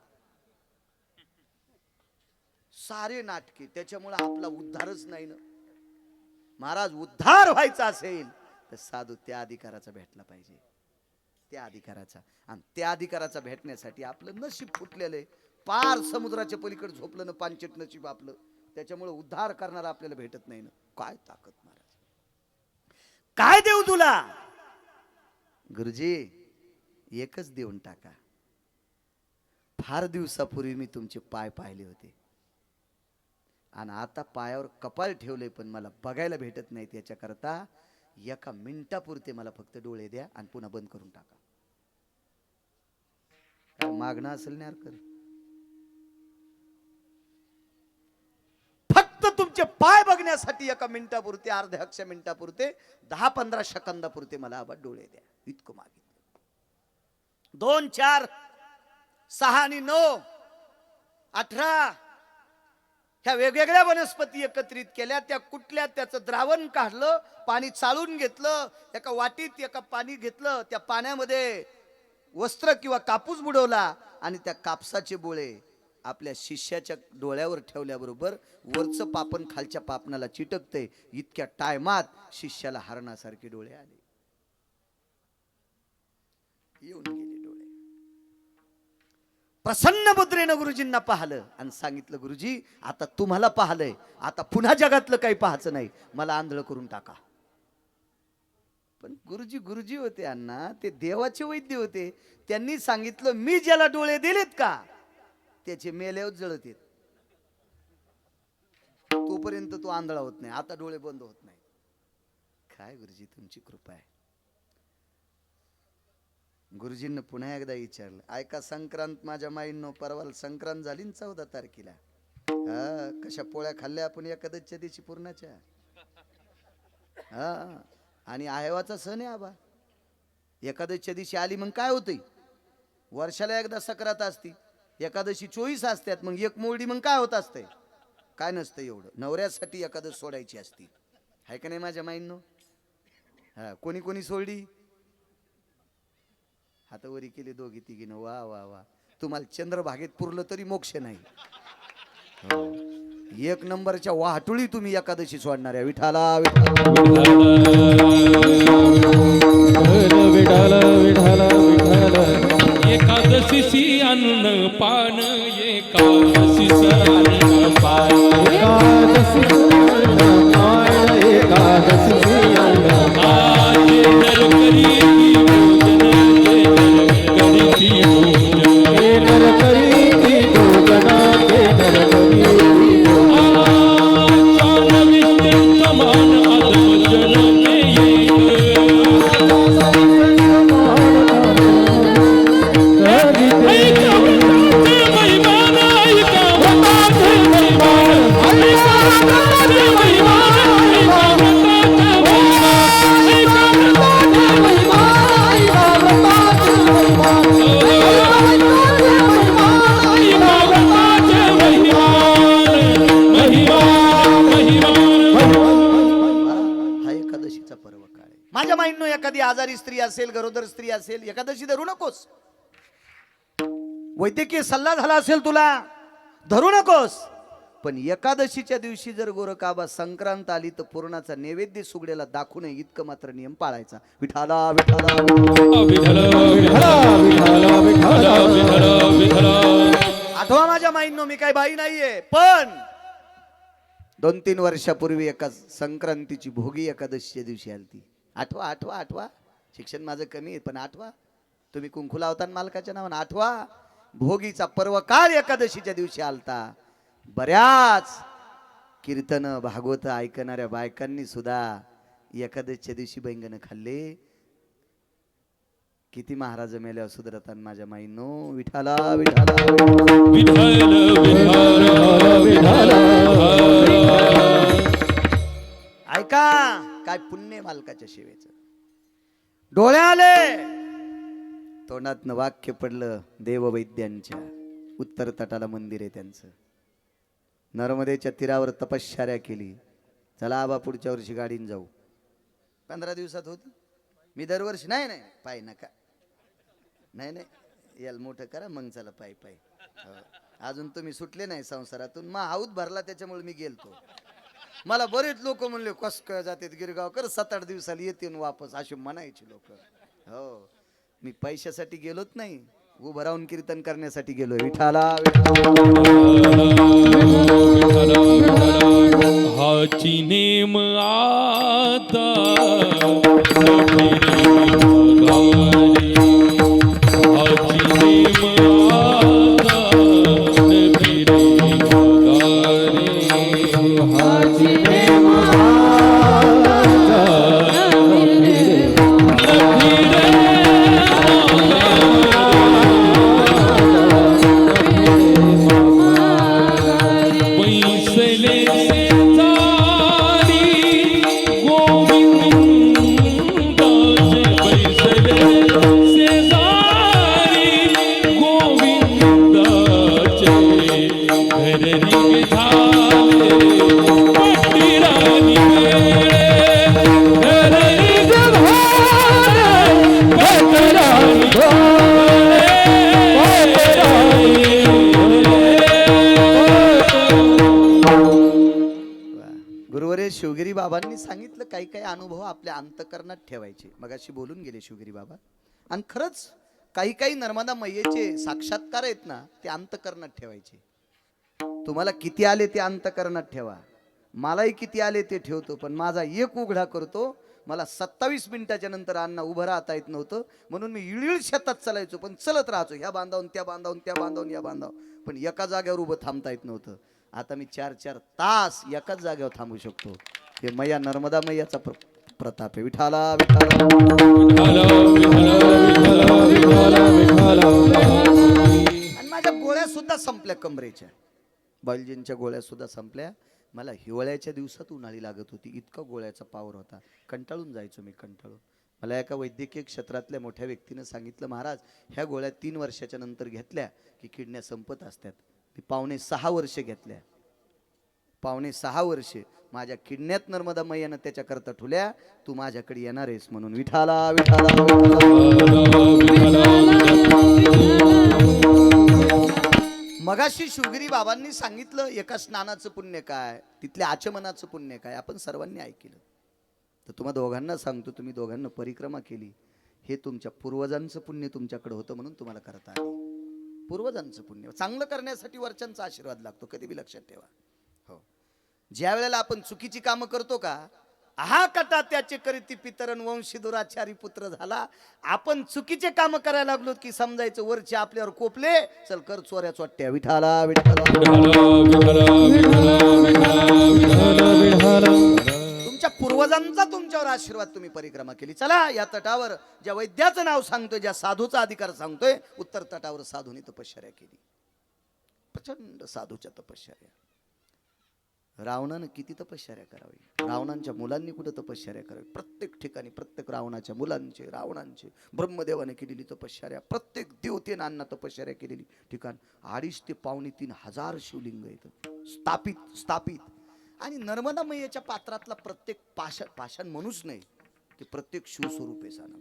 सारे नाटके. त्याच्यामुळे आपला उद्धारच नाही ना. महाराज उद्धार व्हायचा असेल तर साधू त्या अधिकाराचा भेटला पाहिजे, त्या अधिकाराचा. आणि त्या अधिकाराचा भेटण्यासाठी आपलं नशीब फुटलेलं आहे. पार समुद्राच्या पलीकडे झोपलं ना, पांचट नशीब आपलं. त्याच्यामुळे उद्धार करणारा आपल्याला भेटत नाही ना. काय ताकद महाराज. काय देऊ तुला? गुरुजी एकच देऊन टाका. फार दिवसापूर्वी मी तुमचे पाय पाहिले होते आणि आता पायावर कपाळ ठेवले, पण मला बघायला भेटत नाहीत. याच्याकरता एका मिनिटापुरते मला फक्त डोळे द्या आणि पुन्हा बंद करून टाका. काय मागणं असेल नाही हरकत. फक्त तुमचे पाय बघण्यासाठी एका मिनिटापुरते, अर्ध्या अक्ष मिनिटापुरते, 10-15 सेकंदापुरते मला आबा डोळे द्या. इतकं मागितलं. 2, 4, 6 आणि 9, 18 ह्या वेगवेगळ्या वनस्पती एकत्रित केल्या. त्या कुठल्या, त्याचं द्रावण काढलं, पाणी चाळून घेतलं, एका वाटीत एका पाणी घेतलं, त्या पाण्यामध्ये वस्त्र किंवा कापूस बुडवला आणि त्या कापसाचे बोळे आपल्या शिष्याच्या डोळ्यावर ठेवल्याबरोबर वरचं पापण खालच्या पापणाला चिटकते. इतक्या टायमात शिष्याला हरणासारखे डोळे आले, येऊन गेले डोळे. प्रसन्न मुद्रेनं गुरुजींना पाहिलं आणि सांगितलं, गुरुजी आता तुम्हाला पाहलंय, आता पुन्हा जगातलं काही पाहायचं नाही, मला आंधळ करून टाका. पण गुरुजी होते अण्णा, ते देवाचे वैद्य होते. त्यांनी सांगितलं, मी ज्याला डोळे दिलेत का त्याचे मेल्यावर जळत येत, तोपर्यंत तो आंधळा होत नाही. आता डोळे बंद होत नाही. काय गुरुजी तुमची कृपा आहे. गुरुजींना पुन्हा एकदा विचारलं, ऐका संक्रांत माझ्या माईंनो, परवाल संक्रांत झाली ना 14 तारखेला. हा, कशा पोळ्या खाल्ल्या आपण एकादशीच्या दिवशी पूर्णाच्या. हा, आणि आहेवाचा सण आहे आबा. एकादशीच्या दिवशी आली मग काय होतंय, वर्षाला एकदा सक्रात असती. एकादशी 24 असतात, मग एक मोडी मग काय होत असतंय, काय नसतं एवढं. नवऱ्यासाठी एकादश सोडायची असती, आहे का नाही माझ्या माईंनो. हा, कोणी कोणी सोडली, हातावरी केली दोघी तिघीनं. वा वा वा, तुम्हाला चंद्रभागेत पुरलं तरी मोक्ष नाही. हो, 1 नंबरच्या वाहटुळी तुम्ही एकादशी सोडणाऱ्या. विठाला विठाला विठाला विठाला विठाला. एकादशीची अन्न पान, एकादशीचं अन्न पान, एकादशीचं अन्न पान, एकादशीचं अन्न पान. जे नर करी भोजन, जे नर करी भोजन, हे नर करी ती भोजना, चालविष्ट समान अधमजन माझ्या माईंनो, एखादी आजारी स्त्री असेल, गरोदर स्त्री असेल, एकादशी धरू नकोस. वैद्यकीय सल्ला झाला असेल तुला, धरू नकोस. पण एकादशीच्या दिवशी जर गोरखाबा संक्रांत आली तर पूर्णाचा नैवेद्य सुगड्याला दाखवू नये, इतकं मात्र नियम पाळायचा. विठाला विठाला आठवा माझ्या माईंनो, मी काय बाई नाहीये, पण 2-3 वर्षापूर्वी एका संक्रांतीची भोगी एकादशीच्या दिवशी आलती. आठवा. शिक्षण माझं कमी आहे, पण आठवा. तुम्ही कुंकू लावता मालकाच्या नावानं, आठवा. भोगीचा पर्व काळ एकादशीच्या दिवशी आलता. बऱ्याच कीर्तन भागवत ऐकणाऱ्या बायकांनी सुद्धा एकादशीच्या दिवशी बैंगन खाल्ले. किती महाराज मेल्यावर सुधरतात माझ्या माईंनो. विठाला विठाला ऐका, काय पुण्य मालकाच्या सेवेचं. डोळे आले, तोंडातनं वाक्य पडलं. देववैद्यांच्या उत्तर तटाला मंदिर आहे त्यांचं. नर्मदेच्या तीरावर तपश्चर्या केली. चला आबा पुढच्या वर्षी गाडीन जाऊ. 15 दिवसात होती. मी दरवर्षी नाही पाय नका, नाही याला मोठं करा मग चला पाय. हो. अजून तुम्ही सुटले नाही संसारातून. मा हाऊत भरला त्याच्यामुळे मी गेलतो. मला बरेच लोक म्हणले, कस काय जाते गिरगावकर, 7-8 दिवसाला येते वापस, असे म्हणायचे लोक. हो, मी पैशासाठी गेलोच नाही, उभं राहून कीर्तन करण्यासाठी गेलोय. विठाला विठाला. हाची नेम आता हाची नेम आता हाची प्रेम पैसले जारी गोविंदाचे पैसले शेजारी गोविंदाचे घररी झाले पट्टीराणी वेळे घररी झाले पट्टीराणी गुरुवरे शिवगिरी बाबांनी सांगितलं काही काही अनुभव आपल्या अंतकरणात ठेवायचे. मगाशी बोलून गेले शिवगिरी बाबा. आणि खरंच काही काही नर्मदा मैयेचे साक्षात्कार आहेत ना, ते अंतकरणात ठेवायचे. तुम्हाला किती आले ते अंतकरणात ठेवा. मलाही किती आले ते ठेवतो, पण माझा एक उघडा करतो. मला 27 मिनिटाच्या नंतर अण्णा उभं राहता येत नव्हतं, म्हणून मी इळीळ शेतात चालायचो, पण चलत राहायचो. ह्या बांधावून त्या बांधावून त्या बांधावून या बांधाव, पण एका जागेवर उभं थांबता येत नव्हतं. आता मी 4-4 तास एकाच जागेवर थांबू शकतो. हे मैया नर्मदा मैयाचा प्रताप आहे. विठाला विठाला. आणि माझ्या गोळ्या सुद्धा संपल्या कमरेच्या. बालजींच्या गोळ्या सुद्धा संपल्या. मला हिवाळ्याच्या दिवसात उन्हाळी लागत होती, इतका गोळ्याचा पावर होता. कंटाळून जायचो मी, कंटाळून. मला एका वैद्यकीय क्षेत्रातल्या मोठ्या व्यक्तीनं सांगितलं, महाराज ह्या गोळ्या 3 वर्षाच्या नंतर घेतल्या की किडण्या संपत असतात. मी 5.5 वर्ष घेतल्या. 5.5 वर्ष माझ्या किडण्यात नर्मदा मैयानं त्याच्याकरता ठुल्या. तू माझ्याकडे येणार आहेस म्हणून. विठाला विठाला. मगाशी शिवगिरी बाबांनी सांगितलं एका स्नानाचं पुण्य काय, तिथल्या आचमनाचं पुण्य काय, आपण सर्वांनी ऐकलं. तर तुम्हा दोघांना सांगतो, तुम्ही दोघांना परिक्रमा केली, हे तुमच्या पूर्वजांचं पुण्य तुमच्याकडे होतं म्हणून तुम्हाला करता आले. पूर्वजांचं पुण्य. चांगलं करण्यासाठी वरच्यांचा आशीर्वाद लागतो, कधी बी लक्षात ठेवा. हो, ज्या वेळेला आपण चुकीची कामं करतो का, हा कटा त्याचे करीती पितरन वंशी दुराचारी पुत्र झाला. आपण चुकीचे काम करायला लागलो की समजायचं वरचे आपल्यावर कोपले, चल कर चोऱ्या चोट्ट्या. विठाला विठाला. तुमच्या पूर्वजांचा तुमच्यावर आशीर्वाद, तुम्ही परिक्रमा केली. चला या तटावर ज्या वैद्याचं नाव सांगतोय, ज्या साधूचा अधिकार सांगतोय, उत्तर तटावर साधूने तपश्चर्या केली. प्रचंड साधूच्या तपश्चर्या. रावणानं किती तपश्चर्या करावी, रावणांच्या मुलांनी कुठं तपश्चर्या करावी. प्रत्येक ठिकाणी प्रत्येक रावणाच्या मुलांचे, रावणांचे, ब्रह्मदेवाने केलेली तपश्चर्या, प्रत्येक देवतेनांना तपश्चर्या केलेली ठिकाण. 2.5 ते 3.5 हजार शिवलिंग आहेत स्थापित स्थापित. आणि नर्मदा मैयाच्या पात्रातला प्रत्येक पाषाण म्हणूच नाही, ते प्रत्येक शिवस्वरूप आहे. साना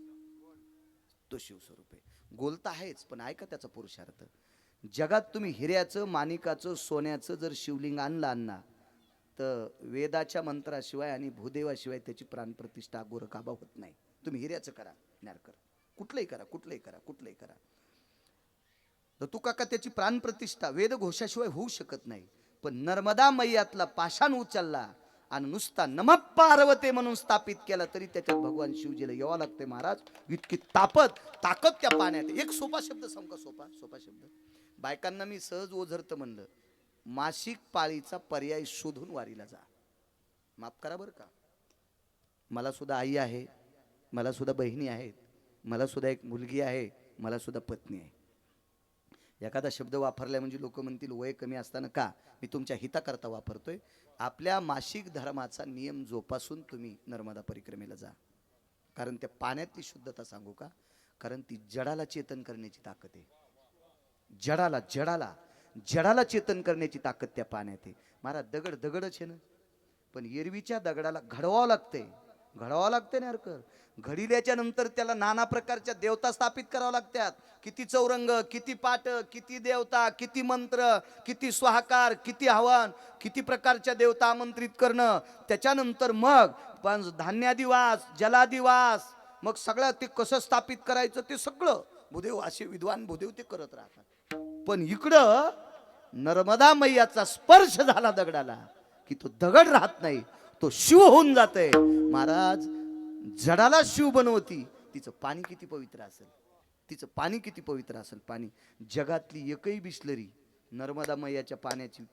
तो शिवस्वरूप आहे. गोलता आहेच, पण ऐका त्याचा पुरुषार्थ. जगात तुम्ही हिऱ्याचं, माणिकाचं, सोन्याचं जर शिवलिंग आणला तर वेदाच्या मंत्राशिवाय आणि भूदेवाशिवाय त्याची प्राणप्रतिष्ठा गोरखाबा होत नाही. तुम्ही हिऱ्याचं करा, न्यारकर, कुठलंही करा, कुठलंही करा, कुठलंही करा, तर तू काका त्याची प्राणप्रतिष्ठा वेदघोषाशिवाय होऊ शकत नाही. पण नर्मदा मैयातला पाषाण उचलला आणि नुसता नमः पार्वते म्हणून स्थापित केला तरी त्याच्यात भगवान शिवजीला यावं लागते. महाराज इतकी ताकद त्या पाण्यात. एक सोपा शब्द सांगू का? सोपा शब्द. बायकांना मी सहज ओझरतं म्हणलं, मासिक पाळीचा पर्याय शोधून वारीला जा. माफ करा बरं का, मला सुद्धा आई आहे, मला सुद्धा बहिणी आहेत, मला सुद्धा एक मुलगी आहे, मला सुद्धा पत्नी आहे. एखादा शब्द वापरला म्हणजे लोक म्हणतील वय कमी असताना का, मी तुमच्या हिताकरता वापरतोय. आपल्या मासिक धर्माचा नियम जोपासून तुम्ही नर्मदा परिक्रमेला जा. कारण त्या पाण्यातली शुद्धता सांगू का, कारण ती जडाला चेतन करण्याची ताकद आहे. जडाला चेतन करण्याची ताकद त्या पाण्यात आहे. महाराज दगडच आहे ना, पण एरवीच्या दगडाला घडवावं लागते ना हरकर. घडिल्याच्या नंतर त्याला नाना प्रकारच्या देवता स्थापित करावं लागतात. किती चौरंग, किती पाट, किती देवता, किती मंत्र, किती स्वाहाकार, किती हवन, किती प्रकारच्या देवता आमंत्रित करणं. त्याच्यानंतर मग धान्यादिवास, जलादिवास, मग सगळं ते कसं स्थापित करायचं ते सगळं भूदेव असे विद्वान भूदेव ते करत राहतात. पण इकडं नर्मदा मैयाचा स्पर्श झाला दगडाला की तो दगड राहत नाही, तो शिव होऊन जातोय. महाराज जडाला शिव बनवती. तिचं पाणी किती पवित्र असेल, तिचं पाणी किती पवित्र असेल. पाणी जगातली एकही बिस्लरी नर्मदा मैयाच्या पाण्याची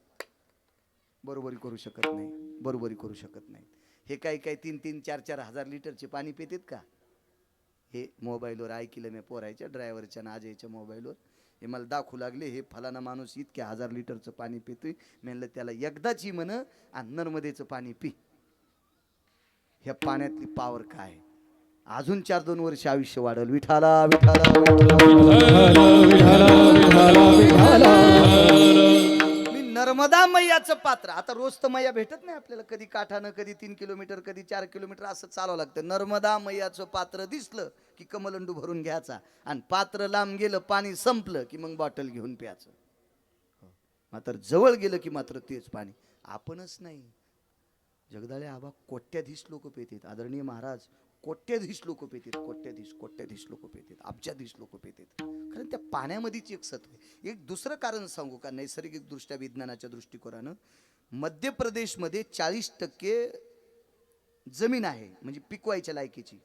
बरोबरी करू शकत नाही, बरोबरी करू शकत नाही. हे काही काही 3-3, 4-4 हजार लिटरचे पाणी पितात का? हे मोबाईलवर ऐकलं मी पोरायच्या ड्रायव्हरच्या नाजेच्या मोबाईलवर, हे मला दाखवू लागले, हे फलाना माणूस इतक्या 1000 लिटरचं पाणी पितोय. म्हणलं त्याला एकदाची म्हण आणि नर्मदेचं पाणी पी. ह्या पाण्यातली पावर काय, अजून 4-2 वर्ष आयुष्य वाढल. विठाला विठाला मी नर्मदा मैयाचं पात्र. आता रोज तर मैया भेटत नाही आपल्याला, कधी काठानं, कधी 3 किलोमीटर, कधी 4 किलोमीटर असं चालावं लागतं. नर्मदा मैयाचं पात्र दिसलं की कमलंडू भरून घ्यायचा, आणि पात्र लांब गेलं, पाणी संपलं की मग बॉटल घेऊन प्यायचं. मात्र जवळ गेलं की मात्र तेच पाणी. आपणच नाही, जगदाळे आबा कोट्याधीश लोक पेतात. आदरणीय महाराज कोट्याधीश लोक पेतात, कोट्याधीश लोक पेतात, अब्जाधीश लोक पेतात. कारण त्या पाण्यामध्येच एक सत्व आहे. एक दुसरं कारण सांगू का, नैसर्गिक दृष्ट्या विज्ञानाच्या दृष्टिकोनानं मध्य प्रदेशमध्ये 40% जमीन आहे म्हणजे पिकवायच्या लायकीची,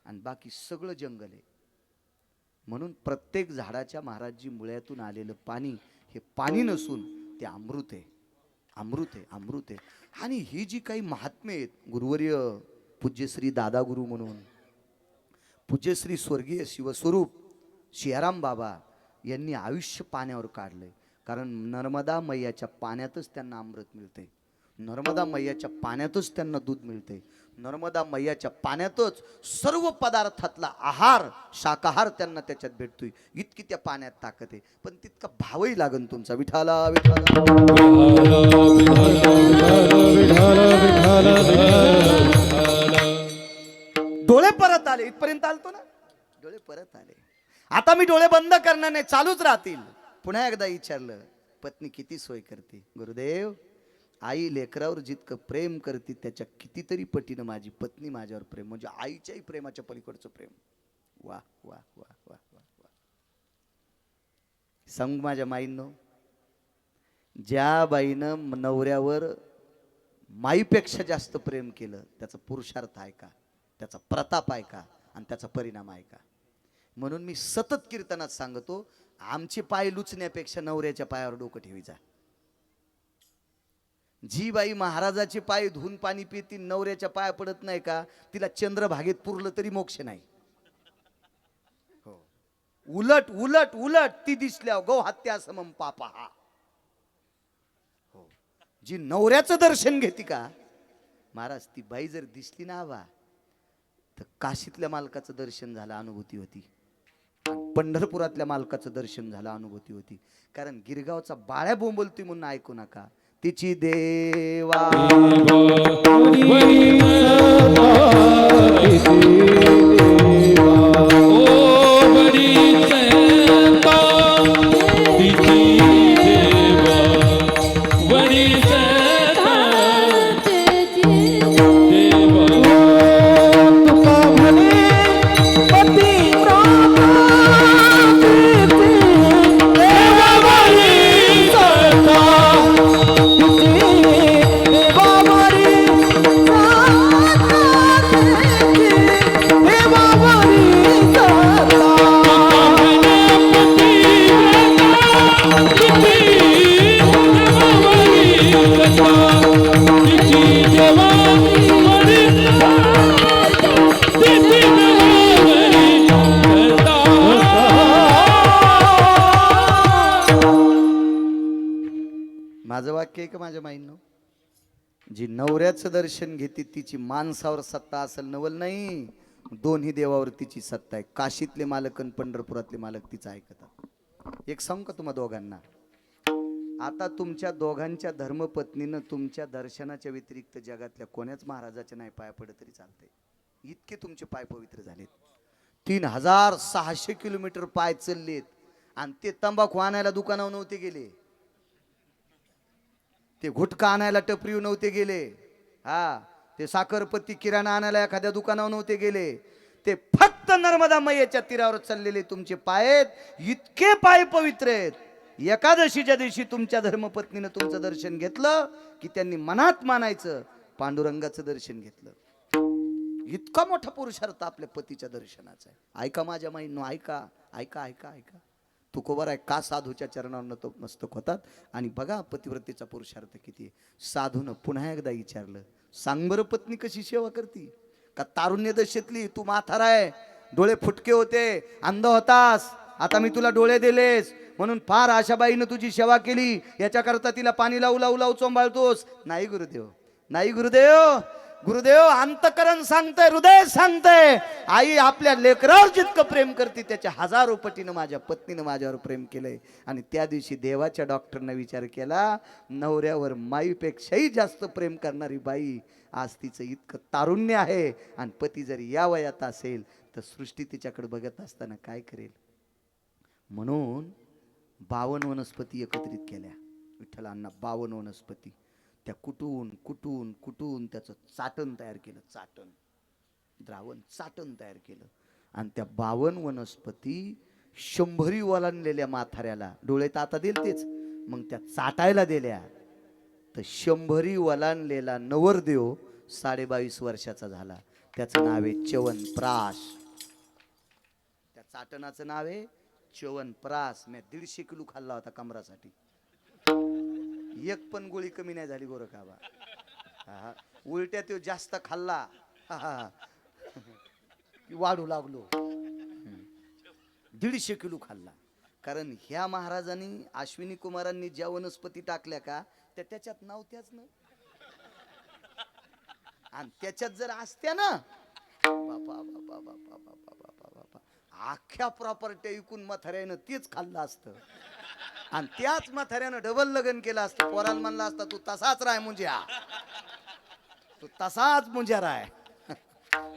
आणि बाकी सगळं जंगल आहे. म्हणून प्रत्येक झाडाच्या महाराजजी मुळ्यातून आलेलं पाणी हे पाणी नसून ते अमृत आहे, अमृत आहे, अमृत आहे. आणि ही जी काही महात्मे आहेत, गुरुवर्य पूज्यश्री दादा गुरु म्हणून, पूज्यश्री स्वर्गीय शिवस्वरूप शियाराम बाबा यांनी आयुष्य पाण्यावर काढलंय. कारण नर्मदा मैयाच्या पाण्यातच त्यांना अमृत मिळते, नर्मदा मैयाच्या पाण्यातच त्यांना दूध मिळते, नर्मदा मैयाच्या पाण्यातच सर्व पदार्थातला आहार शाकाहार त्यांना त्याच्यात भेटतोय. इतकी त्या पाण्यात ताकद आहे. पण तितका भावही लागन तुमचा. विठाला विठाला डोळे परत आले, इथपर्यंत आलतो ना, डोळे परत आले. आता मी डोळे बंद करणार नाही, चालूच राहतील. पुन्हा एकदा विचारलं, पत्नी किती सोय करते? गुरुदेव, आई लेकरावर जितकं प्रेम करते त्याच्या कितीतरी पटीनं माझी पत्नी माझ्यावर प्रेम, म्हणजे आईच्याही प्रेमाच्या पलीकडचं प्रेम. वा वा वा वा वा वा. सांग माझ्या माईंनो, ज्या बाईनं नवऱ्यावर माईपेक्षा जास्त प्रेम केलं त्याचा पुरुषार्थ आहे का, त्याचा प्रताप आहे का, आणि त्याचा परिणाम आहे का? म्हणून मी सतत कीर्तनात सांगतो, आमचे पाय लुचण्यापेक्षा नवऱ्याच्या पायावर डोकं ठेवीचा. जी बाई महाराजाचे पाय धुवून पाणी पिती, नवऱ्याच्या पाया पडत नाही का, तिला चंद्रभागेत पुरलं तरी मोक्ष नाही. हो, उलट उलट उलट ती दिसल्या गो हत्या समम पापा. हो, जी नवऱ्याचं दर्शन घेते का महाराज, ती बाई जर दिसली ना बा, तर काशीतल्या मालकाचं दर्शन झालं, अनुभूती होती. पंढरपुरातल्या मालकाचं दर्शन झालं, अनुभूती होती. कारण गिरगावचा बाळ्या बोंबलतोय म्हणून ऐकू नका, तिची देवा माझं वाक्य आहे का माझ्या माईंनो, जी नवऱ्याचं दर्शन घेते तिची माणसावर सत्ता असेल, नवल नाही, दोन्ही देवावर तिची सत्ता आहे. काशीतले मालक आणि पंढरपुरातले मालक तिचं ऐकतात. एक सांगू का तुम्हा दोघांना, आता तुमच्या दोघांच्या धर्मपत्नीनं तुमच्या दर्शनाच्या व्यतिरिक्त जगातल्या कोण्याच महाराजाच्या नाही पाया पडत तरी चालतंय. इतके तुमचे पाय पवित्र झालेत. 3600 किलोमीटर पाय चाललेत, आणि ते तंबाखू आणायला दुकानावर नव्हते गेले, ते गुटखा आणायला टपरीवर नव्हते गेले, हा, ते साखरपत्ती किराणा आणायला एखाद्या दुकानावर नव्हते गेले, ते फक्त नर्मदा मैयाच्या तीरावर चाललेले तुमचे पाय आहेत. इतके पाय पवित्र आहेत. एकादशीच्या दिवशी तुमच्या धर्मपत्नीनं तुमचं दर्शन घेतलं की त्यांनी मनात मानायचं पांडुरंगाचं दर्शन घेतलं. इतका मोठा पुरुषार्थ आपल्या पतीच्या दर्शनाचा आहे. ऐका माझ्या माईंनो, ऐका ऐका ऐका ऐका. तुकोबर आहे का साधूच्या चरणावर तो मस्तक होतात. आणि बघा पतिव्रतेचा पुरुषार्थ किती आहे. साधूनं पुन्हा एकदा विचारलं, सांग बरं पत्नी कशी सेवा करती. का तारुण्य दशेतली तू म्हातारा आहे, डोळे फुटके होते, अंध होतास, आता मी तुला डोळे दिलेस म्हणून फार आशाबाईनं तुझी सेवा केली, याच्याकरता तिला पाणी लावू लावू लावू चोंबाळतोस. नाही गुरुदेव, नाही गुरुदेव. गुरुदेव अंतकरण सांगतंय, हृदय सांगतंय. आई आपल्या लेकरावर जितकं प्रेम करते त्याच्या हजारो पटीनं माझ्या पत्नीनं माझ्यावर प्रेम केलंय. आणि त्या दिवशी देवाच्या डॉक्टरनं विचार केला, नवऱ्यावर माईपेक्षाही जास्त प्रेम करणारी बाई आज तिचं इतकं तारुण्य आहे. आणि पती जरी या वयात असेल तर सृष्टी तिच्याकडे बघत असताना काय करेल. म्हणून 52 वनस्पती एकत्रित केल्या विठ्ठलांना. 52 वनस्पती त्या कुटून कुटून कुटून त्याचं चाटण तयार केलं. चाटण, द्रावण, चाटण तयार केलं. आणि त्या 52 वनस्पती 100 ओलांडलेल्या म्हाताऱ्याला, डोळे तर आता दिल तेच, मग त्या चाटायला दिल्या. तर 100 ओलांडलेला नवरदेव 22.5 वर्षाचा झाला. त्याचं नाव आहे च्यवनप्राश. त्या चाटणाचं नाव आहे च्यवनप्राश. मी 150 किलो खाल्ला होता कमरासाठी. एक पण गोळी कमी नाही झाली गोरखाबा. हा, उलट्या तो जास्त खाल्ला, वाढू लागलो. 150 किलो खाल्ला. कारण ह्या महाराजांनी अश्विनी कुमारांनी ज्या वनस्पती टाकल्या का त्या त्याच्यात नव्हत्याच ना. आणि त्याच्यात जर असत्या ना, बापा बापा बापा बापा बापा बापा, अख्ख्या प्रॉपर्टी विकून म्हाताऱ्यानं तेच खाल्लं असतं. आणि त्याच म्हाताऱ्यानं डबल लग्न केलं असतं. पोराला म्हणला असता तू तसाच राय मुंज्या, तू तसाच मुंज्या राय.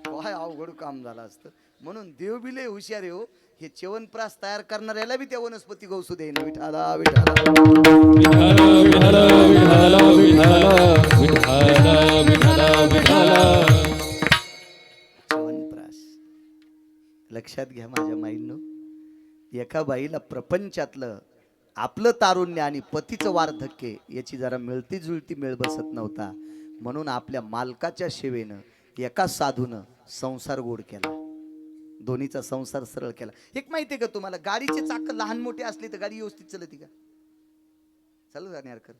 काय अवघड काम झालं असतं. म्हणून देव बी लय हुशार हो. हे च्यवनप्राश तयार करणाऱ्याला बी त्या वनस्पती गौसू देईन. विठाला विठाला च्यवनप्राश. लक्षात घ्या माझ्या माईंनो, एका बाईला प्रपंचातलं आपलं तारुण्य आणि पतीचं वार्धक्य याची जरा मिळती जुळती मेळ बसत नव्हता. म्हणून आपल्या मालकाच्या सेवेनं एका साधूनं संसार गोड केला. दोन्हीचा संसार सरळ केला. एक माहितीये का तुम्हाला, गाडीचे चाक लहान मोठे असले तर गाडी व्यवस्थित चालते का? चालू जाणार कर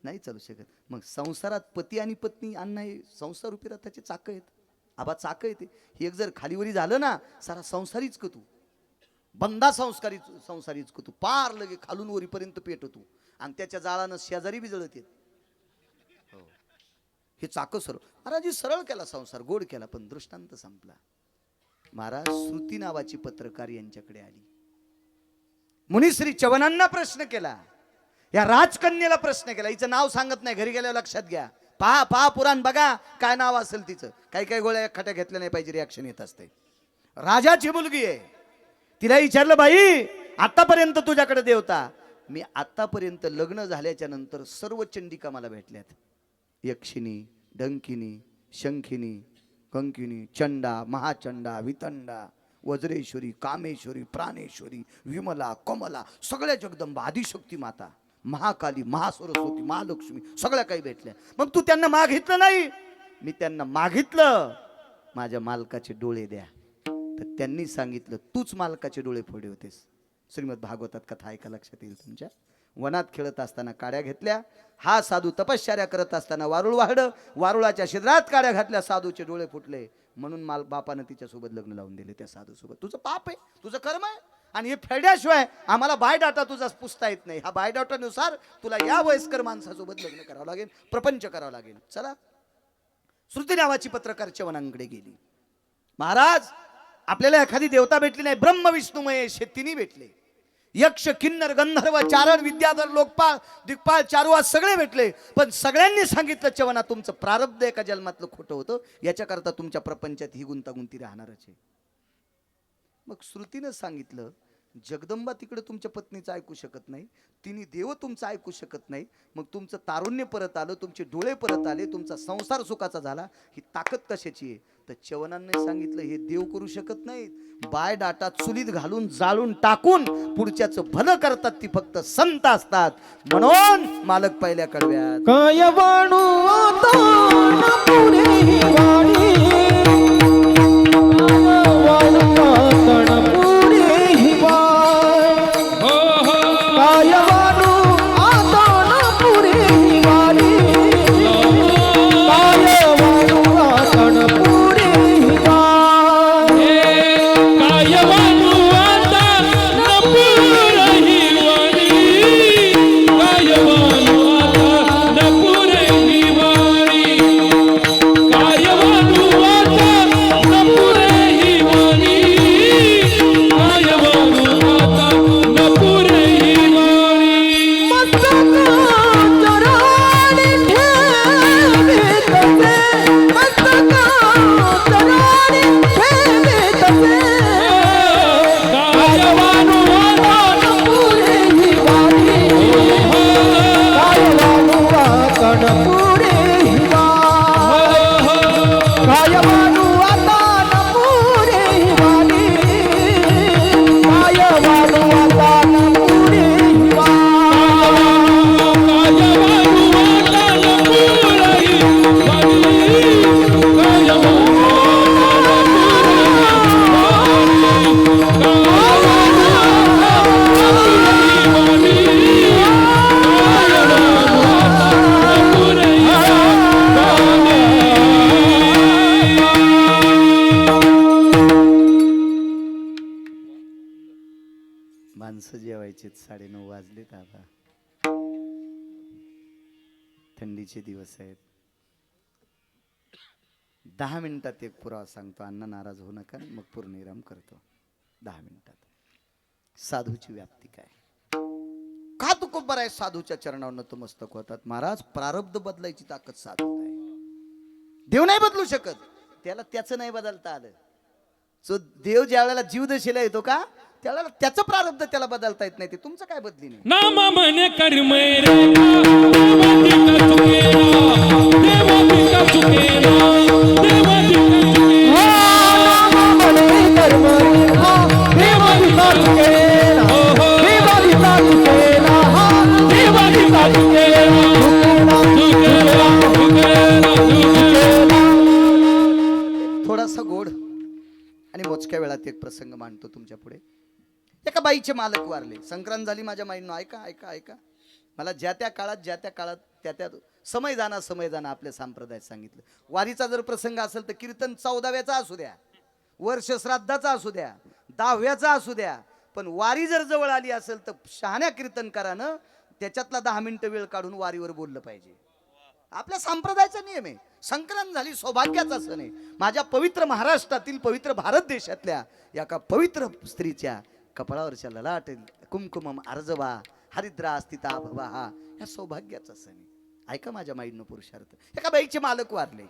नाही चालू शकत. मग संसारात पती आणि पत्नी अण्णा हे संसार रूपी रथाचे चाक आहेत. आबा चाक येते. हे एक जर खालीवरी झालं ना, सारा संसारीच का तू बंदा संसारीच का तू पार लगे खालून वरीपर्यंत पेटतो. आणि त्याच्या जाळानं शेजारी बी जळत येत. हे चाक सरळ महाराज सरळ केला, संसार गोड केला. पण दृष्टांत संपला. महाराज श्रुती नावाची पत्रकार यांच्याकडे आली. मुनिश्री चवनांना प्रश्न केला, या राजकन्याला प्रश्न केला. हिचं नाव सांगत नाही, घरी गेल्यावर लक्षात घ्या. पहा पहा पुराण बघा काय नाव असेल तिचं. काही काही गोळ्या खट्या घेतल्या नाही पाहिजे, रिॲक्शन येत असते. राजाची मुलगी आहे. तिला विचारलं, बाई आतापर्यंत तुझ्याकडे देवता. मी आतापर्यंत लग्न झाल्याच्या नंतर सर्व चंडिका मला भेटल्यात. यक्षिणी, डंकिनी, शंखिनी, कंकिनी, चंडा, महाचंडा, वितंडा, वज्रेश्वरी, कामेश्वरी, प्राणेश्वरी, विमला, कमला, सगळ्या जगदंबा, आदिशक्ती माता, महाकाली, महासरस्वती, महालक्ष्मी, सगळ्या काही भेटल्या. मग तू त्यांना मागितलं नाही? मी त्यांना मागितलं माझ्या मालकाचे डोळे द्या. तर त्यांनी सांगितलं तूच मालकाचे डोळे फोडे होतेस. श्रीमद भागवतात कथा ऐका, लक्षात येईल तुमच्या. वनात खेळत असताना काड्या घेतल्या. हा साधू तपश्चर्या करत असताना वारुळ वाहडं, वारुळाच्या शिद्रात काड्या घातल्या, साधूचे डोळे फुटले. म्हणून बापानं तिच्यासोबत लग्न लावून दिले त्या साधूसोबत. तुझं पाप आहे, तुझं कर्म आहे. आणि हे फेड्याशिवाय आम्हाला बायोडाटा तुझा पुसता येत नाही. हा बायोडाटानुसार तुला या वयस्कर माणसासोबत लग्न करावं लागेल, प्रपंच करावं लागेल. चला, श्रुती नावाची पत्रकार च्यवनांकडे गेली. महाराज आपल्याला एखादी देवता भेटली नाही, ब्रह्म विष्णू महेश हे तिन्ही भेटले. यक्ष, किन्नर, गंधर्व, चारण, विद्याधर, लोकपाल, दिग्पाल, चारुवास सगळे भेटले. पण सगळ्यांनी सांगितलं, च्यवना तुमचं प्रारब्ध एका जन्मातलं खोटं होतं, याच्याकरता तुमच्या प्रपंचात ही गुंतागुंती राहणारच आहे. मग श्रुतीनं सांगितलं, जगदंबा तिकडे तुमच्या पत्नीचं ऐकू शकत नाही, तिन्ही देव तुमचं ऐकू शकत नाही, मग तुमचं तारुण्य परत आलं, तुमचे डोळे परत आले, तुमचा संसार सुखाचा झाला, ही ताकद कशाची आहे? तर चवनांनी सांगितलं हे देव करू शकत नाहीत, बाय डाटा चुलीत घालून जाळून टाकून पुढच्याचं भलं करतात, ती फक्त संत असतात. म्हणून मालक पहिल्या कडव्यात काय वाणू आता न पुरे ही वाणी वाणू आता न पुरे ही वाणी हो हो काय वाणू आता न पुरे ही वाणी काय वाणू आता न पुरे ही वाणी काय वाणू आता न पुरही वाणी काय वाणू आता न पुरही वाणी काय वाणू आता न पुरही वाणी काय वाणू आता न पुरही वाणी काय वाणू आता न पुरही वाणी माणसं जेवायचे 9:30 वाजलेत आता, थंडीचे दिवस आहेत. 10 मिनिटात एक पुरावा सांगतो, अण्णा नाराज होऊ नका, मग पूर्णविराम करतो. 10 मिनिटात साधूची व्याप्ती काय, का तुकोबर आहे साधूच्या चरणावर नतमस्तक होतात. महाराज प्रारब्ध बदलायची ताकद साधूत आहे, देव नाही बदलू शकत, त्याला त्याचं नाही बदलता आलं. सो देव ज्या वेळेला जीवदशेला येतो का त्यावेळेला त्याचं प्रारब्ध त्याला बदलता येत नाही, ते तुमचं काय बदली नाही. नामा म्हणे कर्मय रे देवाधिका चुकेला देवाधिका चुकेला देवाधिका थोडासा गोड आणि मोजक्या वेळात एक प्रसंग मांडतो तुमच्या पुढे. एका बाईचे मालक वारले, संक्रांत झाली माझ्या माईंनो, ऐका ऐका ऐका. मला ज्या त्या काळात त्या त्या समय जाणं आपल्या संप्रदायात सांगितलं. वारीचा जर प्रसंग असेल तर कीर्तन 14व्याचा असू द्या, वर्ष श्राद्धाचा असू द्या, 10व्याचा असू द्या, पण वारी जर जवळ आली असेल तर शहाण्या कीर्तनकारानं त्याच्यातला 10 मिनिटं वेळ काढून वारीवर बोललं पाहिजे. आपल्या संप्रदायाचा नियम आहे. संक्रांत झाली सौभाग्याचा सण आहे. माझ्या पवित्र महाराष्ट्रातील, पवित्र भारत देशातल्या एका पवित्र स्त्रीच्या कपाळावरच्या ललाट कुमकुमम अर्जवा हरिद्रा स्थिता भवा, हा या सौभाग्याचा सण आहे. ऐका माझ्या माईंनो पुरुषार्थ. एका बाईचे मालक वारले,